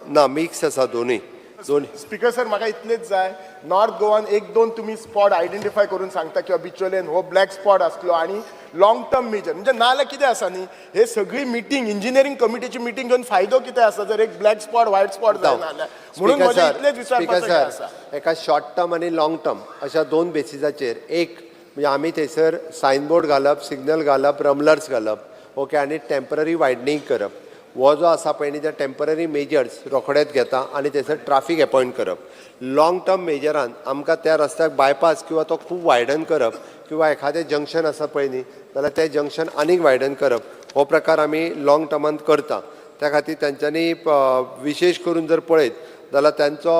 ना मिक्स आसा दोनूय. स्पीकर सर म्हाका इतलेच जाय, नॉर्थ गोवान 1-2 तुम्ही स्पॉट आयडेंटिफाय करून सांगता किंवा बिचोलेन हो ब्लॅक स्पॉट आसलो आणि लॉंग टर्म मेजर म्हणजे नाल्यार कितें आसा न्ही हे सगळी मिटींग इंजिनियरिंग कमिटीची मिटींग घेवन फायदो कितें आसा जर एक ब्लॅक स्पॉट व्हाईट स्पॉट जायना जाल्यार. म्हणून म्हजें इतलेच विचारपाचें आसा. एका शॉर्ट टर्म आणि लॉंग टर्म अशा 2 बेसिसाचेर एक म्हणजे आमी थंयसर सायनबोर्ड घालप, सिग्नल घालप, रमलर्स घालप, ओके, आणि टेम्पररी वायडनींग करप. हो जो आसा पळय न्ही ते टेम्पररी मेजर्स रोखडेच घेता आणि थंयसर ट्राफीक अपॉयंट करप. लॉंग टर्म मेजरान आमकां त्या रस्त्याक बायपास किंवा तो खूब वायडन करप किंवा एखादें जंक्शन आसा पळय न्ही जाल्यार तें जंक्शन आनीक वायडन करप हो प्रकार आमी लॉंग टर्मांत करता. त्या खातीर तेंच्यांनी विशेश करून जर पळयत जाल्यार त्यांचो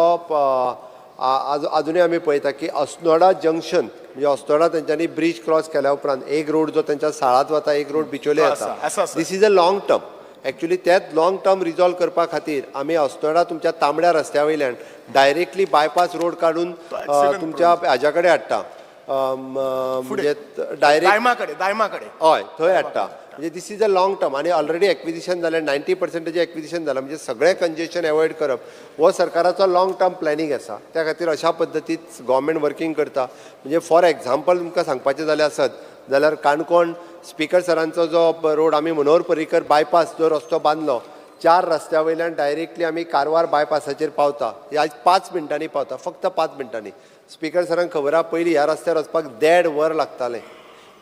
अजुनूय आमी पळयता की अस्नोडा जंक्शन म्हणजे अस्नोडा तेंच्यांनी ब्रीज क्रॉस केल्या उपरांत एक रोड जो तेंच्या साळात वता, एक रोड बिचोले येता, this is a long term. Actually तेच लॉंग टर्म रिजॉल्व करपा खातीर आमी अस्नोडा तुमच्या तांबड्या रस्त्या वयल्यान डायरेक्टली बायपास रोड काडून तुमच्या हाज्या कडेन हाडटा, म्हणजे डायरेक्ट दायमा कडेन हय थंय हाडटा. म्हणजे this is a long term आणि ऑलरेडी एक्विजिशन जालें, 90% एक्विजिशन जालां. म्हणजे सगळें कंजेशन एवॉयड करप हो सरकाराचो लॉंग टर्म प्लॅनिंग आसा. त्या खातीर अशा पद्दतीत गव्हर्मेंट वर्किंग करता. म्हणजे फॉर एग्जाम्पल तुमकां सांगपाचें जालें आसत जाल्यार काणकोण स्पीकर सरांचो जो रोड आमी मनोहर पर्रीकर बायपास जो रस्तो बांदलो 4 रस्त्या वयल्यान डायरेक्टली आमी कारवार बायपासाचेर पावता. आज 5 मिनटांनी पावता, फक्त 5 मिनटांनी. स्पीकर सरांक खबर आहा पयलीं ह्या रस्त्यार वचपाक 1.5 वर लागतालें.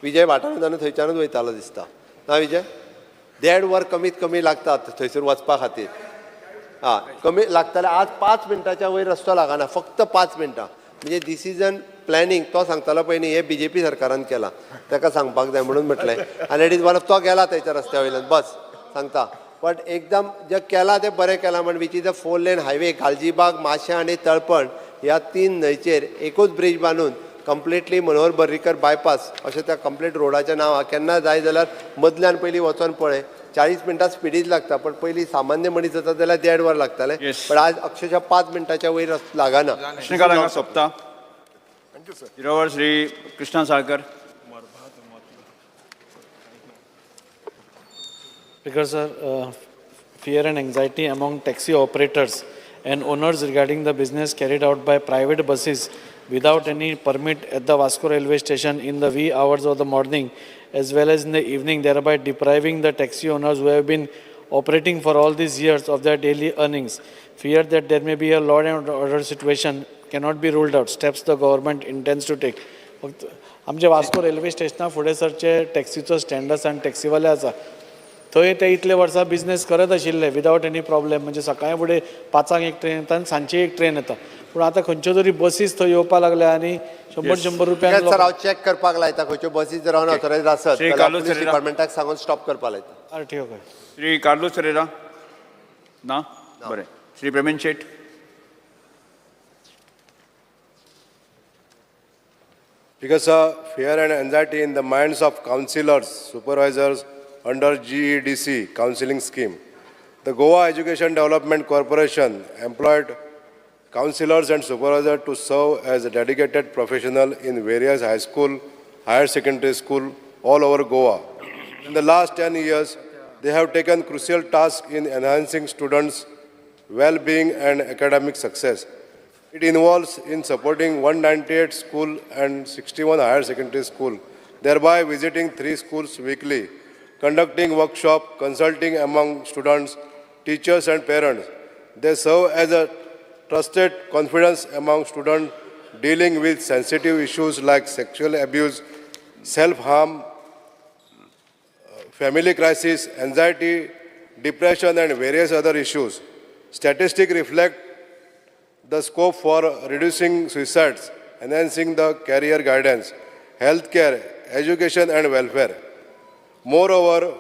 विजय वाठारांतल्यान थंयच्यानूच वयतालो दिसता ना विजय? 1.5 वर कमीत कमी लागतात थंयसर वचपा खातीर. कमी लागताले. आज 5 मिनटाच्या वयर रस्तो लागना, फक्त 5 मिनटां. म्हणजे डिसिजन प्लॅनिंग तो सांगतालो पळय न्ही, हे BJP सरकारान केला. ताका सांगपाक जाय म्हणून म्हटलें. आनी इट इज वन ऑफ तो गेला थंयच्या रस्त्या वयल्यान बस सांगता. बट एकदम जे केला तें बरें केलां म्हण which is a 4 lane highway. Galgibag, Mashem आनी तळपण ह्या 3 न्हंयचेर एकूच ब्रिज बांदून कंप्लिटली मनोहर पर्रीकर बायपास अशें त्या कंप्लीट रोडाचें नांव आहा. केन्ना जाय जाल्यार मदल्यान पयलीं वचोन पळय, 40 मिनटां स्पिडीच लागता. पण पयलीं सामान्य मनीस जाता जाल्यार 1.5 वर लागताले. पण आज अक्षरशः 5 मिनटाच्या वयर लागना. कृष्णकांत हांगा सोंपता. जिरोवर Shri Krishna Salkar. Because fear and anxiety among taxi operators and owners regarding the business carried out by private buses without any permit at the Vasco railway station in the wee hours of the morning as well as in the evening, thereby depriving the taxi owners who have been operating for all these years of their daily earnings. Fear that there may be a law and order situation cannot be ruled out. Steps the government intends to take. आमचे Vasco railway स्टेशना फुडें सरचे टॅक्सीचो stand आसा आनी टॅक्सीवाले आसा. थंय ते इतले वर्सां business करत आशिल्ले विदावट एनी प्रॉब्लेम. म्हणजे सकाळी फुडें 5 एक ट्रेन येता आनी सांजची एक ट्रेन येता. पूण आतां खंयच्यो तरी बसीस थंय येवपाक लागल्या आनी 100 रुपयान सर हांव चॅक करपाक लायता खंयच्यो बसीस जर अनऑथरायज्ड आसत जाल्यार डिपार्टमेंटाक सांगून स्टॉप करपाक लायता. RTO काय श्री कार्लोस फेरेरा ना बरें. श्री प्रवीण शेट. Because of fear and anxiety in the minds of councillors, supervisors under GEDC counselling scheme, the Goa Education Development Corporation employed councillors and supervisors to serve as a dedicated professional in various high school, higher secondary school all over Goa. In the last 10 years, they have taken crucial tasks in enhancing students' well-being and academic success. It involves in supporting 198 school and 61 higher secondary school, thereby visiting 3 schools weekly, conducting workshop, consulting among students, teachers and parents. They serve as a trusted confidence among students dealing with sensitive issues like sexual abuse, self-harm, family crisis, anxiety, depression and various other issues. Statistics reflect the scope for reducing suicides, enhancing the career guidance, healthcare, education and welfare. Moreover,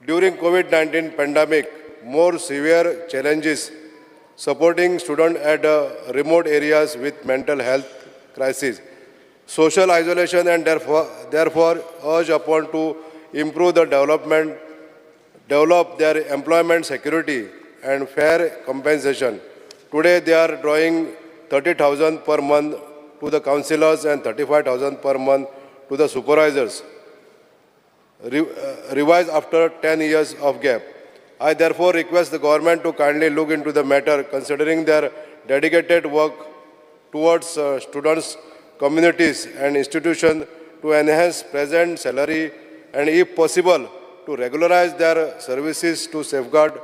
during COVID-19 pandemic, more severe challenges supporting students at remote areas with mental health crises, social isolation and therefore urge upon to improve the develop their employment security and fair compensation. Today, they are drawing 30,000 per month to the councillors and 35,000 per month to the supervisors, revised after 10 years of gap. I therefore request the government to kindly look into the matter, considering their dedicated work towards students, communities and institutions to enhance present salary and, if possible, to regularize their services to safeguard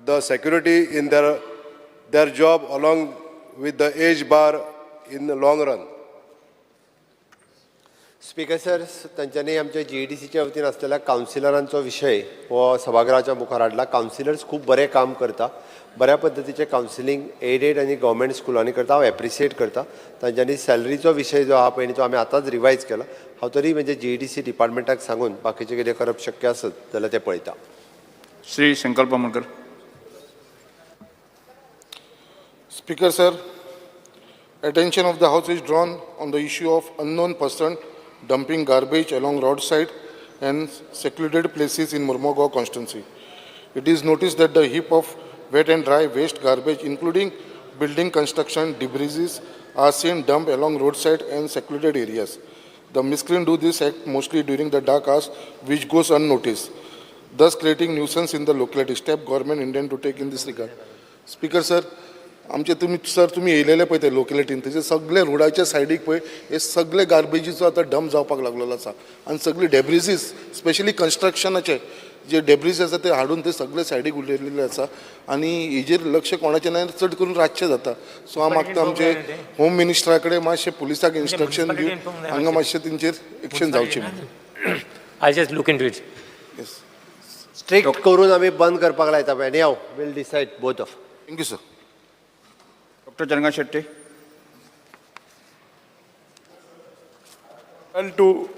the security in their job along with the age bar in the long run. Speaker sir, तांच्यांनी आमच्या GEDCच्या वतीन आसलेल्या कावन्सिलरांचो विशय हो सभागृहाच्या मुखार हाडला. Councillors खूब बरें काम करता. बऱ्या पद्दतीचें कावन्सिलींग एडेड आनी गव्हर्मेंट स्कुलांनी करता. हांव एप्रिशिएट करता. तांच्यांनी सॅलरीचो विशय जो आहा पळय तो आमी आतांच रिवायज केला. हांव तरी म्हणजे GEDC डिपार्टमेंटाक सांगून बाकीचें कितें करप शक्य आसत जाल्यार तें पळयता. श्री संकल्प अमरकर. Speaker sir, attention of the House is drawn on the issue of unknown person dumping garbage along roadside and secluded places in Mormugao constituency. It is noticed that the heap of wet and dry waste garbage, including building construction debris, are seen dumped along roadside and secluded areas. The miscreants do this act mostly during the dark hours, which goes unnoticed, thus creating nuisance in the locality. Step government intend to take in this regard. Speaker sir, आमचे तुम्ही येयलेले पळय ते लोकेलिटीन तेजे सगळे रोडाच्या सायडीक पळय हे सगळे गार्बेजीचो आतां डंप जावपाक लागलेलो आसा आनी सगळी डेब्रिजीस स्पेशली कन्स्ट्रक्शनाचे जे डेब्रीज आसा ते हाडून ते सगळे सायडीक उडयलेले आसा आनी हेजेर लक्ष कोणाचें ना चड करून रातचें जाता सो हांव मागता आमचे होम मिनिस्टरा कडेन मातशें पुलिसाक इन्स्ट्रक्शन दिवन हांगा मातशें तेंचेर एक्शन जावचें I just look into it. Yes strict करून आमी बंद करपाक लायता एनी हांव will decide both of. Thank you sir. Doctor Chandrakant Shetty. Well, to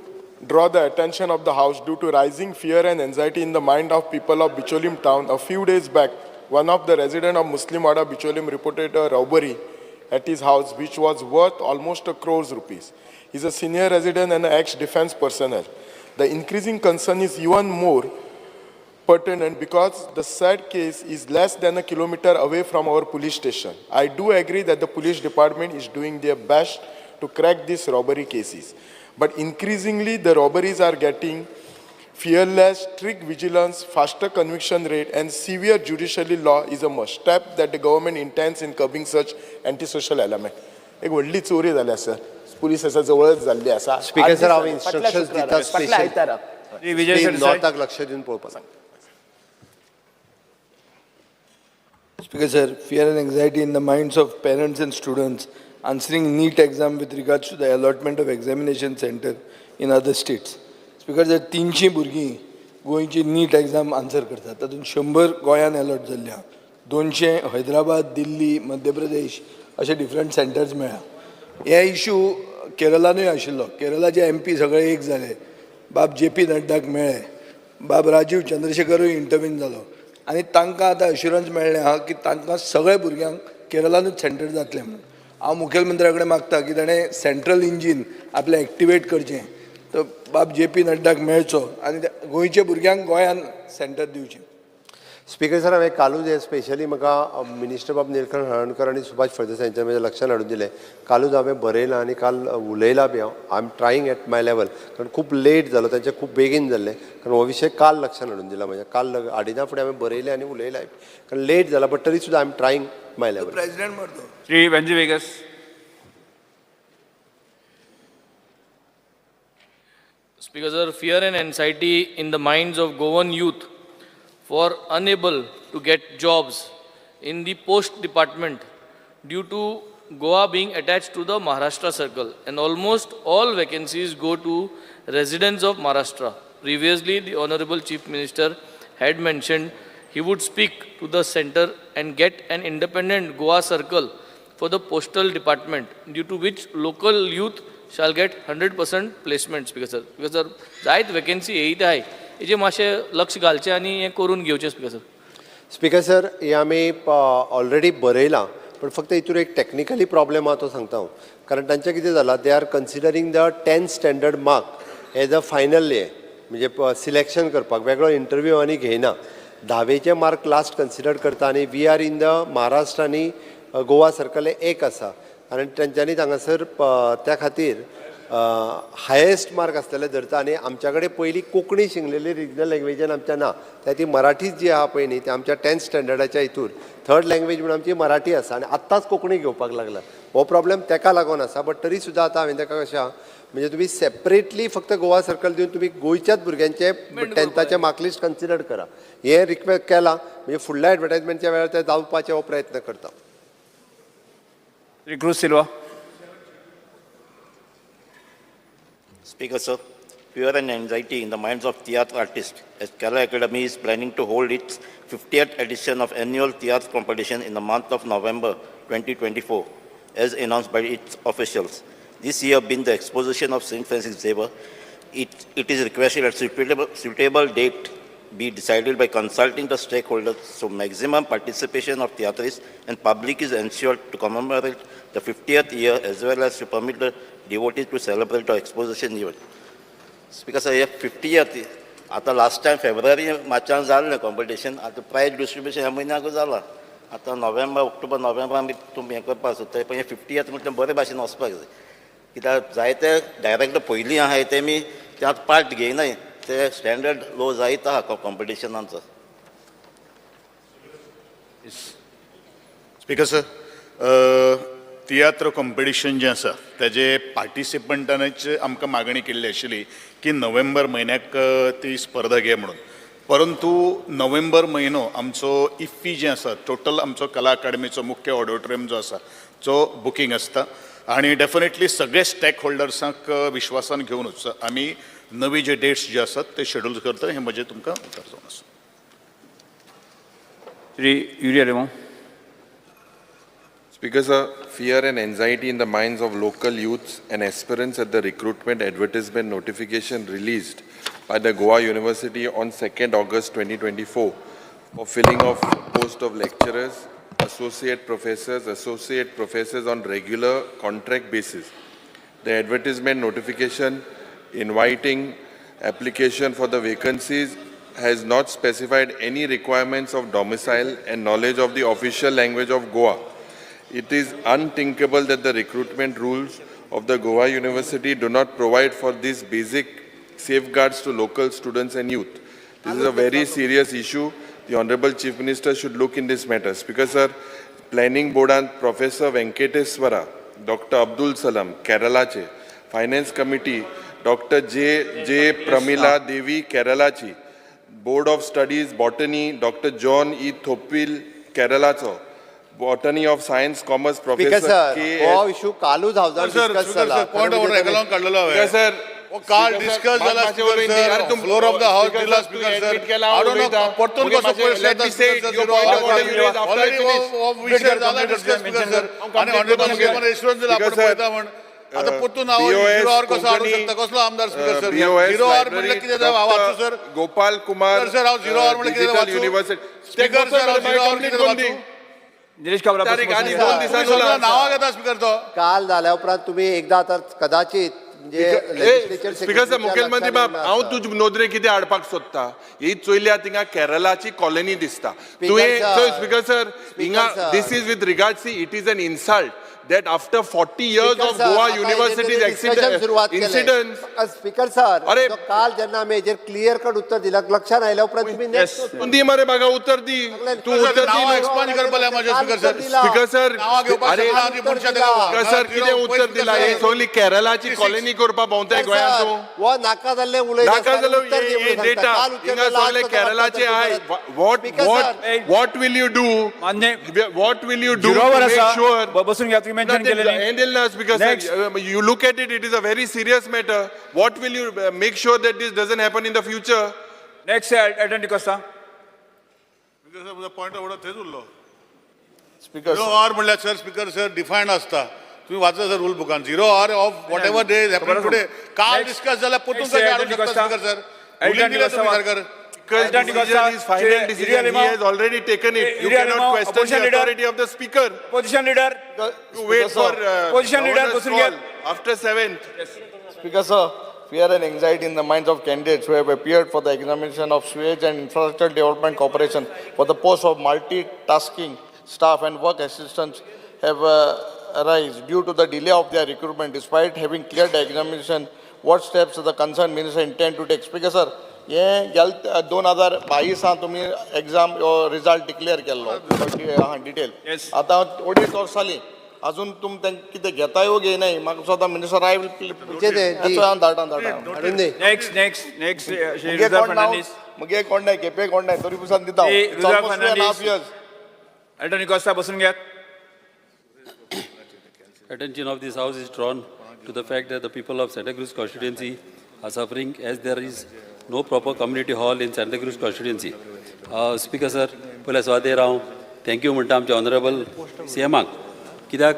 draw the attention of the House due to rising fear and anxiety in the mind of people of Bicholim town, a few days back, one of the residents of Muslim Wada Bicholim reported a robbery at his house which was worth almost ₹1 crore. He's a senior resident and an ex-defense personnel. The increasing concern is even more pertinent because the said case is less than a kilometer away from our police station. I do agree that the police department is doing their best to crack these robbery cases. But increasingly, the robberies are getting fearless, strict vigilance, faster conviction rate, and severe judiciary law is a must. Step that the government intends in curbing such antisocial element. एक व्हडली चोरी जाल्या sir पुलिसाच्या जवळच जाल्ली आसा. Speaker sir हांव instructions दिता Shri Vijay special Sardesai. नॉर्थाक लक्ष दिवन पळोवपाक. Speaker sir, fear and anxiety in the minds of parents and students answering NEET exam with regards to the allotment of examination center in other states. Speaker sir, 300 भुरगीं गोंयची NEET exam answer करतात. तातूंत 100 गोंयान allot जाल्ल्या, 200 हैदराबाद, दिल्ली, मध्य प्रदेश अशे different centres मेळ्ळा. हे issue केरळानूय आशिल्लो. केरळाचे MP सगळे एक जाले. बाब JP नड्डाक मेळ्ळे. बाब राजीव चंद्रशेखरूय इंटरव्यून जालो. आनी तांकां आतां अश्युरन्स मेळ्ळें आहा की तांकां सगळ्या भुरग्यांक केरळानूच सेंटर जातलें म्हणून. हांव मुखेलमंत्र्या कडेन मागता की ताणें सेंट्रल इंजीन आपलें एक्टिवेट करचें. तो बाब JP नड्डाक मेळचो आनी गोंयच्या भुरग्यांक गोंयान सेंटर दिवचें. स्पीकर सर हांवें कालूच हे स्पेशली म्हाका मिनिस्टर बाब निलकंठ हळर्णकर आनी सुभाष फळदेसाय हांच्या म्हज्या लक्षांत हाडून दिलें. कालूच हांवें बरयलां आनी काल उलयलां बी हांव. I am trying at my level कारण खूब लेट जालो तांचें खूब बेगीन जाल्लें कारण हो विशय काल लक्षांत हाडून दिला म्हज्या. काल आडिना फुडें हांवें बरयलें आनी उलयलां कारण लेट जाला बट तरी सुद्दां I am trying my level. President मरतो. Shri Venzy Viegas. Speaker sir, fear and anxiety in the minds of Goan youth for unable to get jobs in the post department due to Goa being attached to the Maharashtra circle and almost all vacancies go to residents of Maharashtra. Previously, the Honorable Chief Minister had mentioned he would speak to the center and get an independent Goa circle for the postal department due to which local youth shall get 100% placement. Speaker sir, because sir, जायत vacancy येयत आहे हेजे मातशें लक्ष घालचें आनी हें करून घेवचें. Speaker sir. स्पीकर सर हे आमी ऑलरेडी बरयलां पण फक्त हितून एक टॅक्निकली प्रॉब्लेम आहा तो सांगता हांव. कारण तांचें कितें जालां they are considering the 10th standard mark as a final हे म्हणजे सिलेक्शन करपाक वेगळो इंटरव्यू आनी घेयना. 10वेचे मार्क लास्ट कन्सिडर करता आनी we are in the Maharashtra आनी गोवा सर्कल एक आसा आनी तेंच्यांनी हांगासर त्या खातीर हायेस्ट मार्क आसलेले धरता आनी आमच्या कडेन पयलीं कोंकणी शिकलेली रिजनल लँग्वेजान आमच्या ना. ती मराठीच जी आहा पळय न्ही ती आमच्या 10th स्टँडर्डाच्या हितूर 3rd लँग्वेज म्हणून आमची मराठी आसा आनी आत्ताच कोंकणी घेवपाक लागला. हो प्रॉब्लेम ताका लागून आसा बट तरी सुद्दां आतां हांवें ताका कशें आहा म्हणजे तुमी सेपरेटली फक्त गोवा सर्कल दिवन तुमी गोंयच्याच भुरग्यांचे 10thचे मार्कलिस्ट कन्सिडर करा. हे रिक्वेस्ट केला म्हणजे फुडल्या एडवर्टायजमेंटच्या वेळार ते जावपाचे हो प्रयत्न करता. Shri cruise Silva. Speaker sir, fear and anxiety in the minds of theatre artists as Kerala Academy is planning to hold its 50th edition of annual theatre competition in the month of November 2024 as announced by its officials. This year being the exposition of St. Francis Xavier, it is requested that suitable date be decided by consulting the stakeholders so maximum participation of theatrists and public is ensured to commemorate the 50th year as well as to permit the devotees to celebrate the exposition event. Speaker sir, 50th आता last time February मार्चान जाल्लें competition आतां prize distribution ह्या म्हयन्याकूच जालां. आतां November October November आमी तुमी हें करपाक सोदता पण 50th म्हटल्यार बरे भाशेन वचपाक जाय कित्याक जायते डायरेक्टर पयलीं आहाय तेमी त्यात पार्ट घेयनाय ते स्टँडर्ड लो जायत आहा कॉम्पिटिशनाचो. स्पीकर सर, तियात्र कॉम्पिटिशन जें आसा तेजे पार्टिसिपंटांनीच आमकां मागणी केल्ली आशिल्ली की नोव्हेंबर म्हयन्याक ती स्पर्धा घे म्हणून. परंतु नोव्हेंबर म्हयनो आमचो इफ्फी जें आसा टोटल आमचो कला अकादमीचो मुख्य ऑडिटोरियम जो आसा जो बुकींग आसता आनी डेफिनेटली सगळे स्टेक होल्डर्सांक विश्वासान घेवनूच आमी नवी जे डेट्स जे आसात ते शेड्यूल करता हें म्हजें तुमकां उतर जावन आसा. Shri urea Remo. Speaker sir, fear and anxiety in the minds of local youths and aspirants at the recruitment advertisement notification released by the Goa University on 2nd August 2024 for filling of post of lecturers, associate professors on regular contract basis. The advertisement notification inviting application for the vacancies has not specified any requirements of domicile and knowledge of the official language of Goa. It is unthinkable that the recruitment rules of the Goa University do not provide for these basic safeguards to local students and youth. This is a very serious issue. The Honorable Chief Minister should look in this matter. Speaker sir, Planning Board and Professor Venkateswara, Dr. Abdul Salam, Keralache, Finance Committee, Dr. J. Pramila Devi, Keralachi, Board of Studies, Botany, Dr. John E. Thopil, Keralacho, Botany of Science, Commerce, Professor K. हो issue कालूच हावजान discuss जाला. Point of order एकालावन काडलेलो हांवें. Sir काल discuss जाला speaker sir floor of the house दिला speaker sir I don't know परतून कसो पयस येता स्पीकर सर ऑलरेडी विषय जाला डिस्कस स्पीकर सर आणि ऑनरेबल मुखेलमंत्री रेस्टॉरंट दिला आपण पळयता म्हण आता परतून हांव 0 आवर कसो हाडू शकता कसलो आमदार स्पीकर सर 0 आवर म्हणले कितें वाचू सर गोपाल कुमार सर हांव 0 आवर म्हणले कितें वाचू युनिव्हर्सिटी स्पीकर सर हांव 0 आवर कितें वाचू दिनेश काब्रा नांवां घेता स्पीकर तो काल जाल्या उपरांत तुम्ही एकदा तर कदाचित म्हणजे स्पीकर सर मुखेलमंत्री बाब हांव तुज नोदरे कितें हाडपाक सोदता ही चोयल्या थिंगा केरलाची कॉलनी दिसता तुवें स्पीकर सर हिंगा this is with regards it is an insult that after 40 years of Goa University's incidents speaker sir तो काल जेन्ना आमी हेजेर क्लियर कट उत्तर दिला लक्षात आयल्या उपरांत तुम्ही नेक्स्ट दी मरे बागा उत्तर दी तू उत्तर दी एक्सपांड करपाले माझे स्पीकर सर स्पीकर सर अरे स्पीकर सर कितें उत्तर दिला हे सोली केरलाची कॉलनी करपा भोंवताय गोंयांत तूं वो नाका जाल्ले उलय नाका जालो हे डेटा हिंगा सगळे केरलाचे I what will you do to make sure बसून घ्या तुम्ही मेंशन केलेले because you look at it, it is a very serious matter. What will you make sure that this doesn't happen in the future? Next attend Costa. Speaker sir point of order थंयच उरलो. Speaker 0 आवर म्हणल्यार sir speaker sir डिफायंड आसता. तुम्ही वाचला sir rule बुकान 0 hour of what ever day happen today काल discuss झाला परतून काय काढू शकता स्पीकर सर. रुलिंग दिलं तुम्ही सरकार. Because decision is final decision. He has already taken it. You cannot question the authority of the speaker. Position leader. To wait for position leader. After 7th. Speaker sir, fear and anxiety in the minds of candidates who have appeared for the examination of Sewage and Infrastructure Development Corporation for the post of multitasking staff and work assistants have arisen due to the delay of their recruitment. Despite having cleared the examination, what steps the concerned minister intend to take? Speaker sir, हे गेल 2022 तुम्ही exam result declare केल्लो detail आतां 2.5 वर्सांनी अजून तुम कितें घेताय घेयनाय म्हाका स्वता मिनिस्टर आय विल धाडा नेक्स्ट मुगे कोण नाही केपे कोण नाही तरी पुसान दिता अटेंड कोस्ता बसून घ्या. Attention of this House is drawn to the fact that the people of Santa Cruz constituency are suffering as there is no proper community hall in Santa Cruz constituency. Speaker sir, पयले स्वादेर हांव thank you म्हणटा आमच्या honourable सीएमाक कित्याक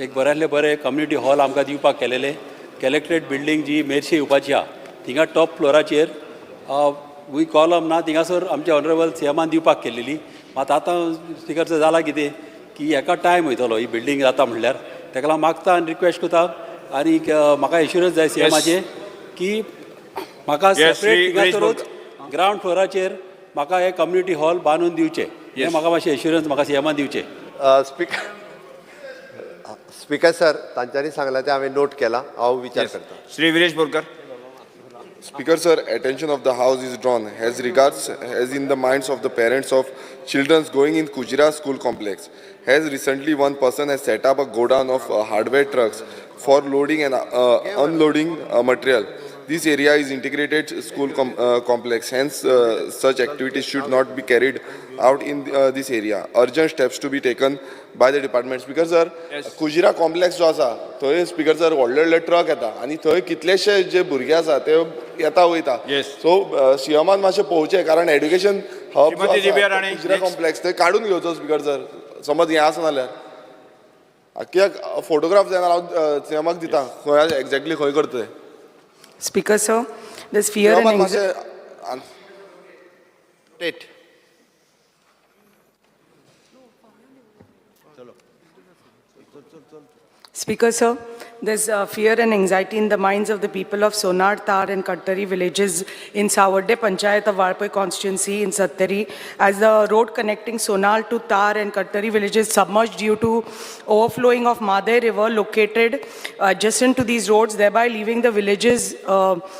एक बऱ्यांतले बरें community hall आमकां दिवपाक केलेले. कलेक्ट्रेट बिल्डींग जी मेरशी येवपाची आहा थिंगा टॉप फ्लोराचेर वी कॉलम ना थिंगासर आमच्या ऑनरेबल सीएमान दिवपाक केलेली. मात आतां स्पीकर सर जाला कितें की हेका टायम वयतलो ही बिल्डींग जाता म्हणल्यार ताका लागून मागता आनी रिक्वेस्ट करता आनी म्हाका एश्युरन्स जाय सीएमाचे की म्हाका सेपरेट ग्रावंड फ्लोराचेर म्हाका हे कम्युनिटी हॉल बांदून दिवचे हे म्हाका मातशें एश्युरन्स म्हाका सीएमान दिवचे. स्पीकर सर तांच्यांनी सांगला ते हांवें नोट केला हांव विचार करता. Shri Viresh Borkar. Speaker sir, attention of the House is drawn as in the minds of the parents of children going in Kujira school complex. As recently one person has set up a godown of hardware trucks for loading and unloading material. this area is integrated school complex. Hence, such activities should not be carried out in this area. Urgent steps to be taken by the department. Speaker sir, Kujira complex जो आसा, थंय speaker sir व्हडले truck येता आनी थंय कितलेशे जे भुरगे आसा ते येता वयता. So सीएमान मातशें पळोवचें कारण एड्युकेशन हब कुजिरा कॉम्प्लेक्स थंय काडून घेवचो स्पीकर सर. समज हें आसा नाल्यार कित्याक फोटोग्राफ जायना हांव सीएमाक दिता खंय एक्झॅक्टली खंय करता तें. Speaker, sir, there's fear and anxiety. Speaker, sir, there's fear and anxiety in the minds of the people of Sonar, Tar and Kattari villages in Sawadde Panchayat of Valpoi constituency in Sattari, as the road connecting Sonar to Tar and Kattari villages submerged due to overflowing of Madai river located adjacent to these roads, thereby leaving the villages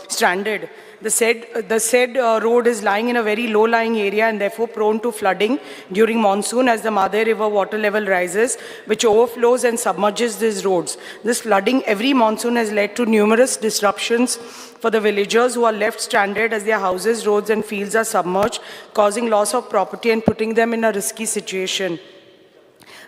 stranded. The said road is lying in a very low-lying area and therefore prone to flooding during monsoon as the Madai River water level rises, which overflows and submerges these roads. This flooding every monsoon has led to numerous disruptions for the villagers who are left stranded as their houses, roads and fields are submerged, causing loss of property and putting them in a risky situation.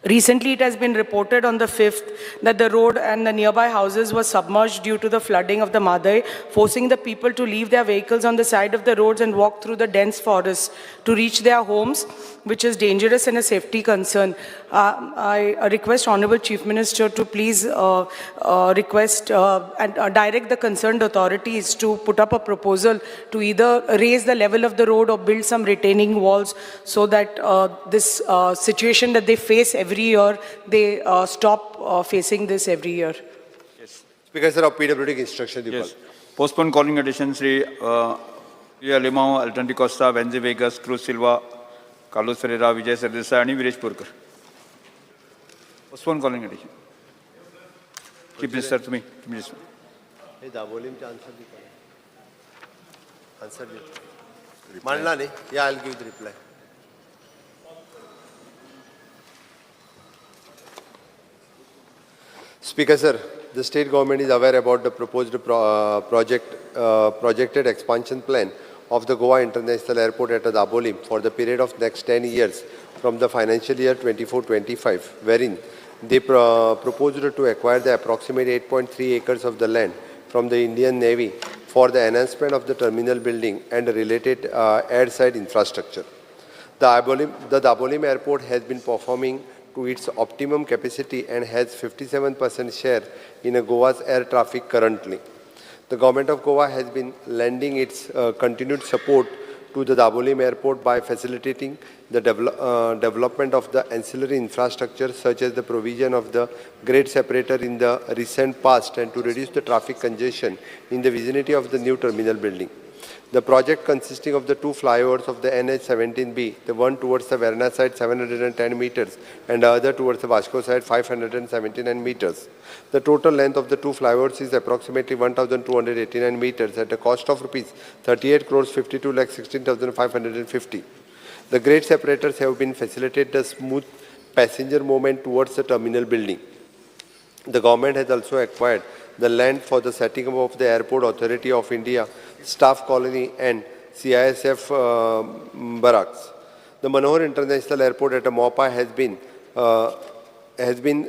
Recently, it has been reported on the 5th that the road and the nearby houses were submerged due to the flooding of the Madai, forcing the people to leave their vehicles on the side of the roads and walk through the dense forests to reach their homes, which is dangerous and a safety concern. I request Honorable Chief Minister to please request and direct the concerned authorities to put up a proposal to either raise the level of the road or build some retaining walls so that this situation that they face every year, they stop facing this every year. Yes. Speaker, sir, of PWD instruction. Yes. Postpone calling addition, Sri Limao, Alton de Costa, Venzi Vegas, Cruz Silva, Carlos Ferreira, Vijay Sardesai, and Viresh Purkar. Postpone calling addition. Chief Minister, to me. Hey, Dabolim answer the answer. Manla ne? Yeah, I'll give the reply. Speaker, sir, the state government is aware about the proposed projected expansion plan of the Goa International Airport at Dabolim for the period of next 10 years from the financial year 24-25, wherein they proposed to acquire the approximate 8.3 acres of the land from the Indian Navy for the enhancement of the terminal building and related airside infrastructure. The Dabolim Airport has been performing to its optimum capacity and has 57% share in Goa's air traffic currently. The government of Goa has been lending its continued support to the Dabolim Airport by facilitating the development of the ancillary infrastructure such as the provision of the grade separator in the recent past and to reduce the traffic congestion in the vicinity of the new terminal building. The project consisting of the two flyovers of the NH-17B, the one towards the Verna side 710 meters and the other towards the Vasco side 579 meters. The total length of the two flyovers is approximately 1,289 meters at a cost of rupees 38 crores 52 lakh 16,550. The grade separators have been facilitated the smooth passenger movement towards the terminal building. The government has also acquired the land for the setting up of the Airport Authority of India staff colony and CISF barracks. The Manohar International Airport at Mopa has been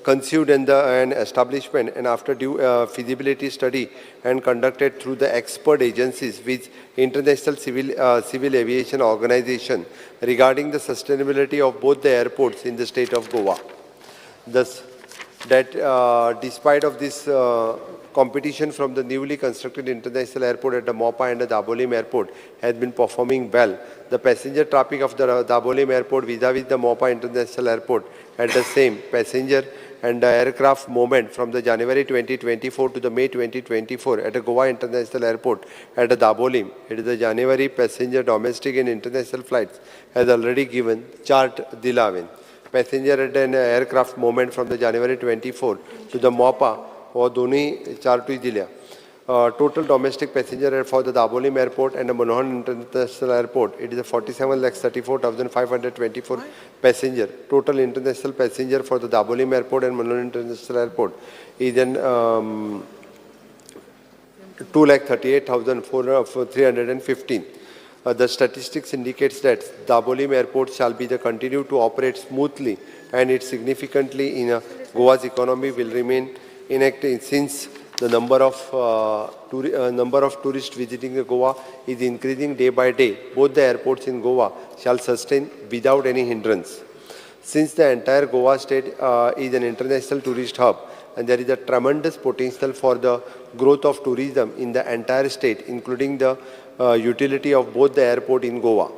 conceived in an establishment and after due feasibility study and conducted through the expert agencies with International Civil Aviation Organization regarding the sustainability of both the airports in the state of Goa. Thus, despite of this competition from the newly constructed international airport at the Mopa and the Dabolim airport has been performing well. The passenger traffic of the Dabolim airport vis-a-vis the Mopa international airport at the same passenger and the aircraft movement from the January 2024 to the May 2024 at the Goa International Airport at the Dabolim. It is the January passenger domestic and international flights has already given chart Dilavin. Passenger at an aircraft movement from the January 24 to the Mopa or Doni Chartui Dilia. Total domestic passenger for the Dabolim Airport and the Manohar International Airport, it is a 47,34,524 passenger. Total international passenger for the Dabolim Airport and Manohar International Airport is an 2,38,315. The statistics indicates that Dabolim Airport shall be continue to operate smoothly, and it significantly in Goa's economy will remain inactive since the number of tourists visiting Goa is increasing day by day. Both the airports in Goa shall sustain without any hindrance. Since the entire Goa state is an international tourist hub, and there is a tremendous potential for the growth of tourism in the entire state, including the utility of both the airport in Goa.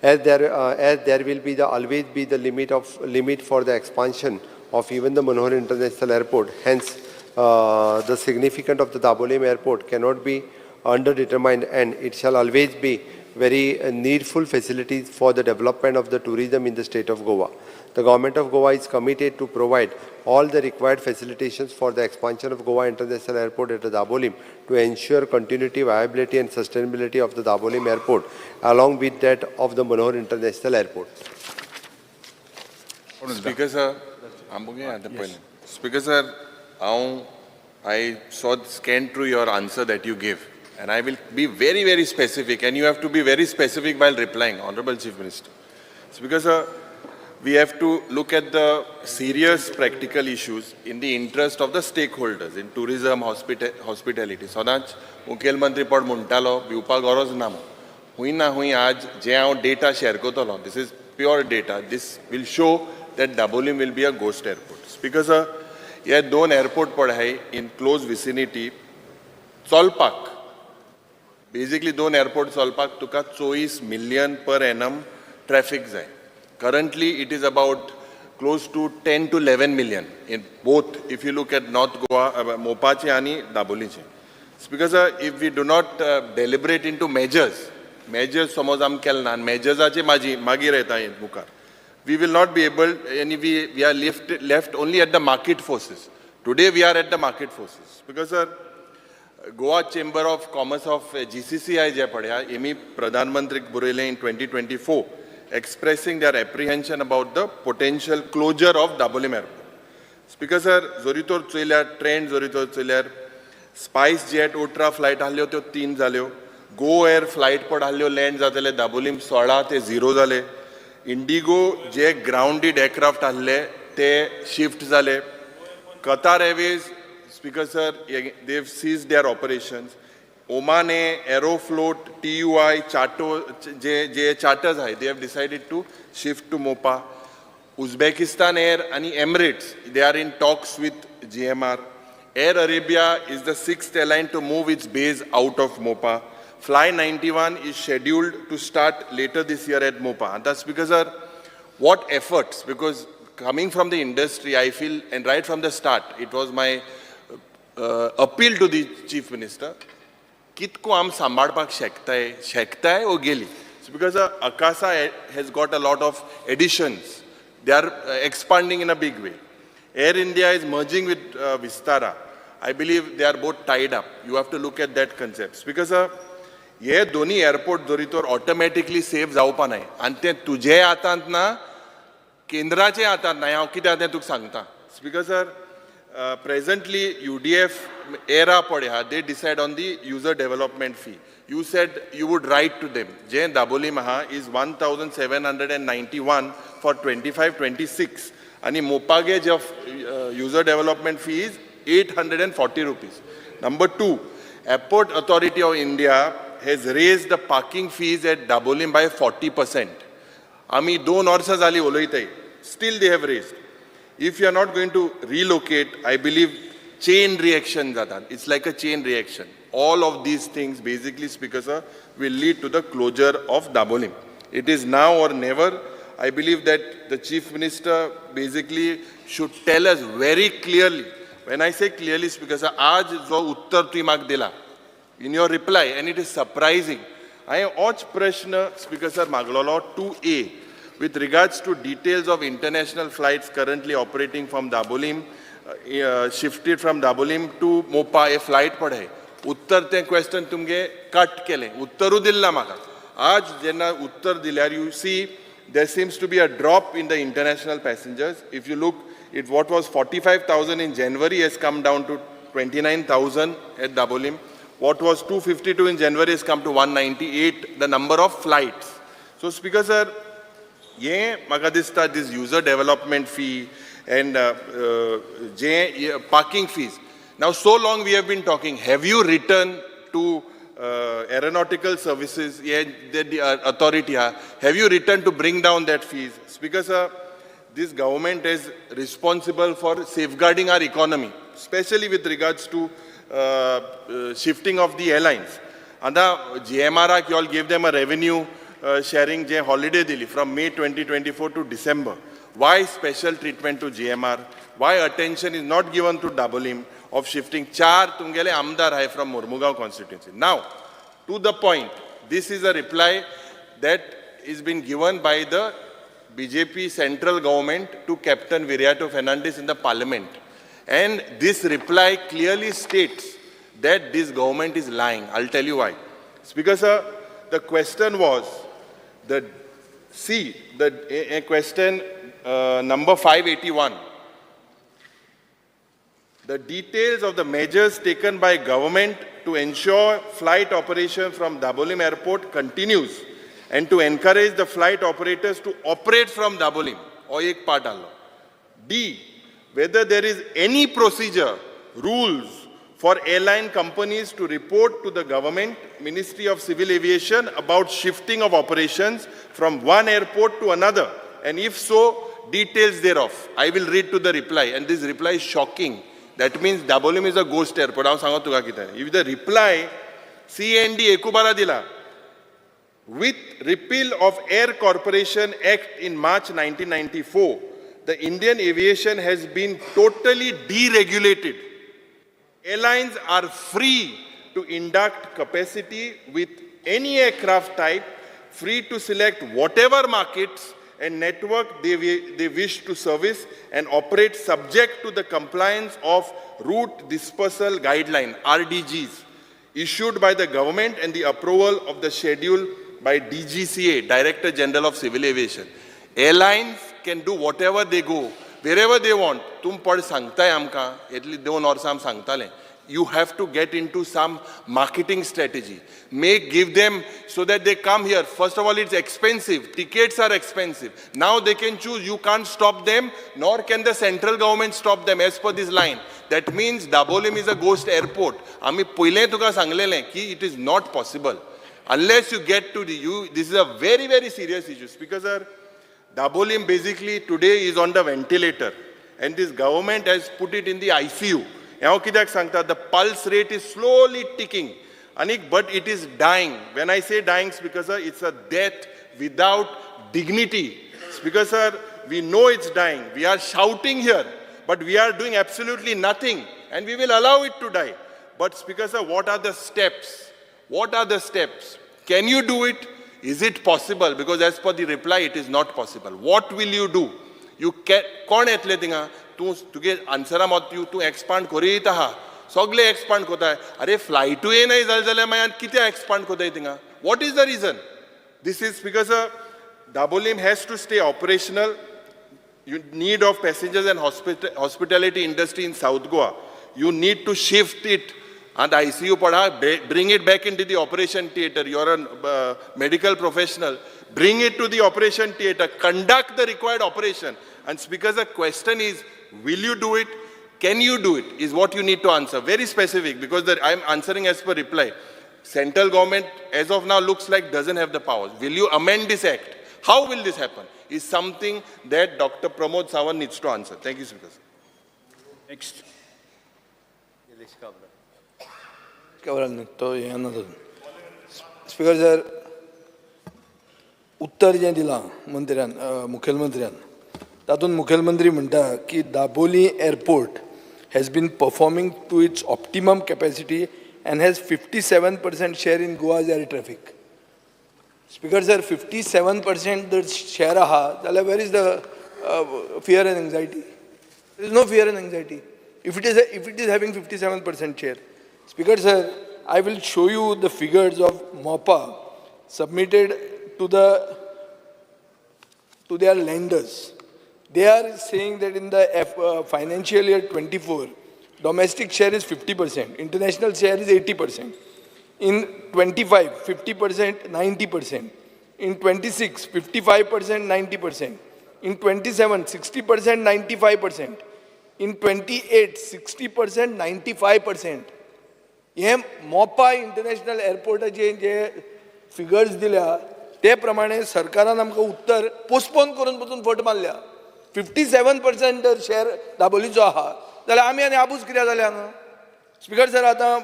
As there will be always be the limit for the expansion of even the Manohar International Airport. Hence, the significance of the Dabolim Airport cannot be underdetermined, and it shall always be very needful facilities for the development of the tourism in the state of Goa. The government of Goa is committed to provide all the required facilitations for the expansion of Goa International Airport at the Dabolim to ensure continuity, viability and sustainability of the Dabolim Airport along with that of the Manohar International Airport. Speaker sir, Speaker sir, I scanned through your answer that you give, and I will be very, very specific, and you have to be very specific while replying, Honorable Chief Minister. Speaker sir, we have to look at the serious practical issues in the interest of the stakeholders in tourism, hospitality. Sodach, Mukhyamantri pod muntalo, biupa goroz nam. Hui na hui aaj, je aun data share kotolo. This is pure data. This will show that Dabolim will be a ghost airport. Speaker sir, ये दोन airport पड आहे in close vicinity. चलपाक, basically दोन airport चलपाक तुका 24 million per annum traffic जाय. Currently, it is about close to 10 to 11 million in both, if you look at North Goa, Mopache and Dabolinche. Speaker sir, if we do not deliberate into measures samozam kelnan, measures ache magi rehta hai mukar. We will not be able, and we are left only at the market forces. Today we are at the market forces. Because sir, Goa Chamber of Commerce of GCCI je padya, emi Pradhan Mantri Burele in 2024. Expressing their apprehension about the potential closure of Dabolim Airport. Speaker sir, zoritor chayल्यार trend zoritor chayल्यार Spice Jet ultra flight हाल्यो त्यो 3 जाल्यो, Go Air flight पड हाल्यो land जातले Dabolim 16 ते 0 जाले, Indigo जे grounded aircraft हाल्ले ते shift जाले, Qatar Airways, Speaker sir, they've seized their operations. Omane, Aeroflot, TUI, charters, they have decided to shift to Mopa. Uzbekistan Air and Emirates, they are in talks with GMR. Air Arabia is the 6th airline to move its base out of Mopa. Fly 91 is scheduled to start later this year at Mopa. And that's because, sir, what efforts? Because coming from the industry, I feel, and right from the start, it was my appeal to the Chief Minister. कितको आम सांबाळपाक शकताय ओ गेली. Because Akasa has got a lot of additions. They are expanding in a big way. Air India is merging with Vistara. I believe they are both tied up. You have to look at that concept. Because ये दोन्ही airport जोरीतोर automatically save जावपा नाय, आनी ते तुजे हातांत ना, केंद्राचे हातांत ना. हांव कित्याक तें तुका सांगता. Because sir, presently UDF era padya, they decide on the user development fee. You said you would write to them. Jain Dabolim is 1,791 for 25-26. And the Mopage of user development fee is 840 rupees. Number 2, Airport Authority of India has raised the parking fees at Dabolim by 40%. Ami 2 वर्सां जाली उलयताय. Still they have raised. If you are not going to relocate, I believe chain reaction jata. It's like a chain reaction. All of these things basically, Speaker sir, will lead to the closure of Dabolim. It is now or never. I believe that the Chief Minister basically should tell us very clearly. When I say clearly, Speaker sir, aaj jo uttar tu mag dila in your reply, and it is surprising. I och prashna, Speaker sir, maglolo 2A. With regards to details of international flights currently operating from Dabolim, shifted from Dabolim to Mopa, a flight pad hai. Uttar te question tumge cut kele. Uttaru dilla maka. Aaj jenna uttar dilyar, you see there seems to be a drop in the international passengers. If you look, what was 45,000 in January has come down to 29,000 at Dabolim. what was 252 in January has come to 198, the number of flights. So, Speaker Sir, म्हाका दिसता this user development fee and parking fees. Now, so long we have been talking. Have you written to aeronautical services, the authority? Have you written to bring down that fees? Speaker Sir, this government is responsible for safeguarding our economy, especially with regards to shifting of the airlines. And GMR, you all gave them a revenue sharing holiday dili from May 2024 to December. Why special treatment to GMR? Why attention is not given to Dabolim of shifting? Char tumgele amdar hai from Mormugaon constituency. Now, to the point, this is a reply that is been given by the BJP central government to Captain Viriato Fernandes in the parliament. And this reply clearly states that this government is lying. I'll tell you why. Speaker Sir, the question was, question number 581. The details of the measures taken by government to ensure flight operation from Dabolim Airport continues and to encourage the flight operators to operate from Dabolim. Or ek part डालो. D, whether there is any procedure, rules for airline companies to report to the government, Ministry of Civil Aviation, about shifting of operations from one airport to another. And if so, details thereof. I will read to the reply. And this reply is shocking. That means Dabolim is a ghost airport. If the reply, CND Ekubara dila, with repeal of Air Corporation Act in March 1994, the Indian aviation has been totally deregulated. Airlines are free to induct capacity with any aircraft type, free to select whatever markets and network they wish to service and operate subject to the compliance of Route Dispersal Guideline, RDGs, issued by the government and the approval of the schedule by DGCA, Director General of Civil Aviation. Airlines can do whatever they go, wherever they want. Tum pad sangtay amka, etli 2 वर्ष आम सांगताले. You have to get into some marketing strategy. Give them so that they come here. First of all, it's expensive. Tickets are expensive. Now they can choose. You can't stop them, nor can the central government stop them as per this line. That means Dabolim is a ghost airport. Ami poile tuka sanglele ki it is not possible. Unless you get to this is a very, very serious issue. Because Dabolim basically today is on the ventilator. And this government has put it in the ICU. The pulse rate is slowly ticking. But it is dying. When I say dying, because it's a death without dignity. Because we know it's dying. We are shouting here, but we are doing absolutely nothing. And we will allow it to die. But Speaker Sir, what are the steps? What are the steps? Can you do it? Is it possible? Because as per the reply, it is not possible. What will you do? You can, kon etle tinga, तुगे आन्सरा मत तू expand करीत आहा सगळे expand कोताय अरे फ्लायटूय नाही जाले जाल्यार मागीर कितें एक्सपांड कोताय थिंगा what is the region this is because Dabolim has to stay operational. You need of passengers and hospitality industry in South Goa. You need to shift it and ICU padha, bring it back into the operation theatre. You're a medical professional. Bring it to the operation theatre. Conduct the required operation. And Speaker, the question is, will you do it? Can you do it? Is what you need to answer. Very specific, because I'm answering as per reply. Central government, as of now, looks like doesn't have the powers. Will you amend this act? How will this happen? Is something that Dr. Pramod Sawant needs to answer. Thank you, Speaker. Next. Speaker sir उत्तर जें दिलां मंत्र्यान मुखेलमंत्र्यान तातूंत मुखेलमंत्री म्हणटा की Dabolim airport has been performing to its optimum capacity and has 57% share in Goa's air traffic. Speaker sir, 57% the share aha, where is the fear and anxiety? There is no fear and anxiety. If it is having 57% share. Speaker sir, I will show you the figures of MOPA submitted to their lenders. They are saying that in the financial year 24, domestic share is 50%, international share is 80%. In 25, 50%, 90%. In 26, 55%, 90%. In 27, 60%, 95%. In 28, 60%, 95%. हे मोपा international एअरपोर्टाचे जे figures दिल्या ते प्रमाणे सरकारान आमकां उत्तर postpone करून पसून फट मारल्या 57% जर शेअर दाबोलीचो आहा जाल्यार आमी आनी आपूच कित्याक जाले हांगा स्पिकर सर आतां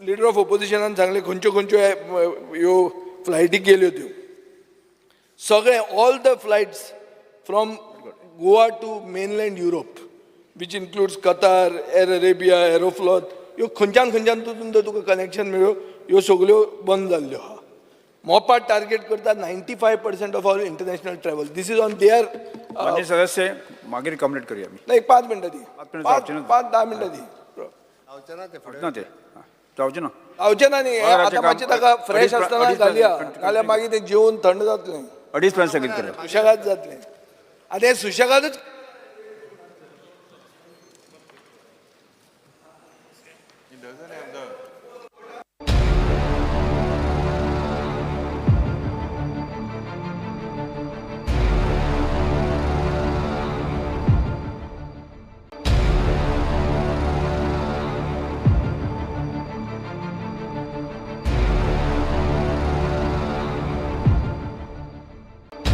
लिडर ऑफ ऑपोजिशनान सांगले खंयच्यो खंयच्यो ह्यो फ्लायटी गेल्यो त्यो सगळे all the flights from Goa to mainland Europe which includes Qatar Air Arabia Aeroflot ह्यो खंयच्यान खंयच्यान तुका कनेक्शन मेळ्यो ह्यो सगल्यो बंद जाल्ल्यो आहा मोपाट टार्गेट करता 95% of our international travel this is on there मान्य सदस्य मागीर कंप्लीट करूया आमी नाही 5 मिनटां दी जावचे ना. 5-10 मिनटां दी ना ते जावचे ना जावचें ना न्ही आतां मातशें ताका फ्रेश आसतना घालया नाल्यार मागीर तें जेवून थंड जातलें 2:30 पर्यंत स्थगीत करूया सुशेगाद जातलें आतां हें सुशेगादूच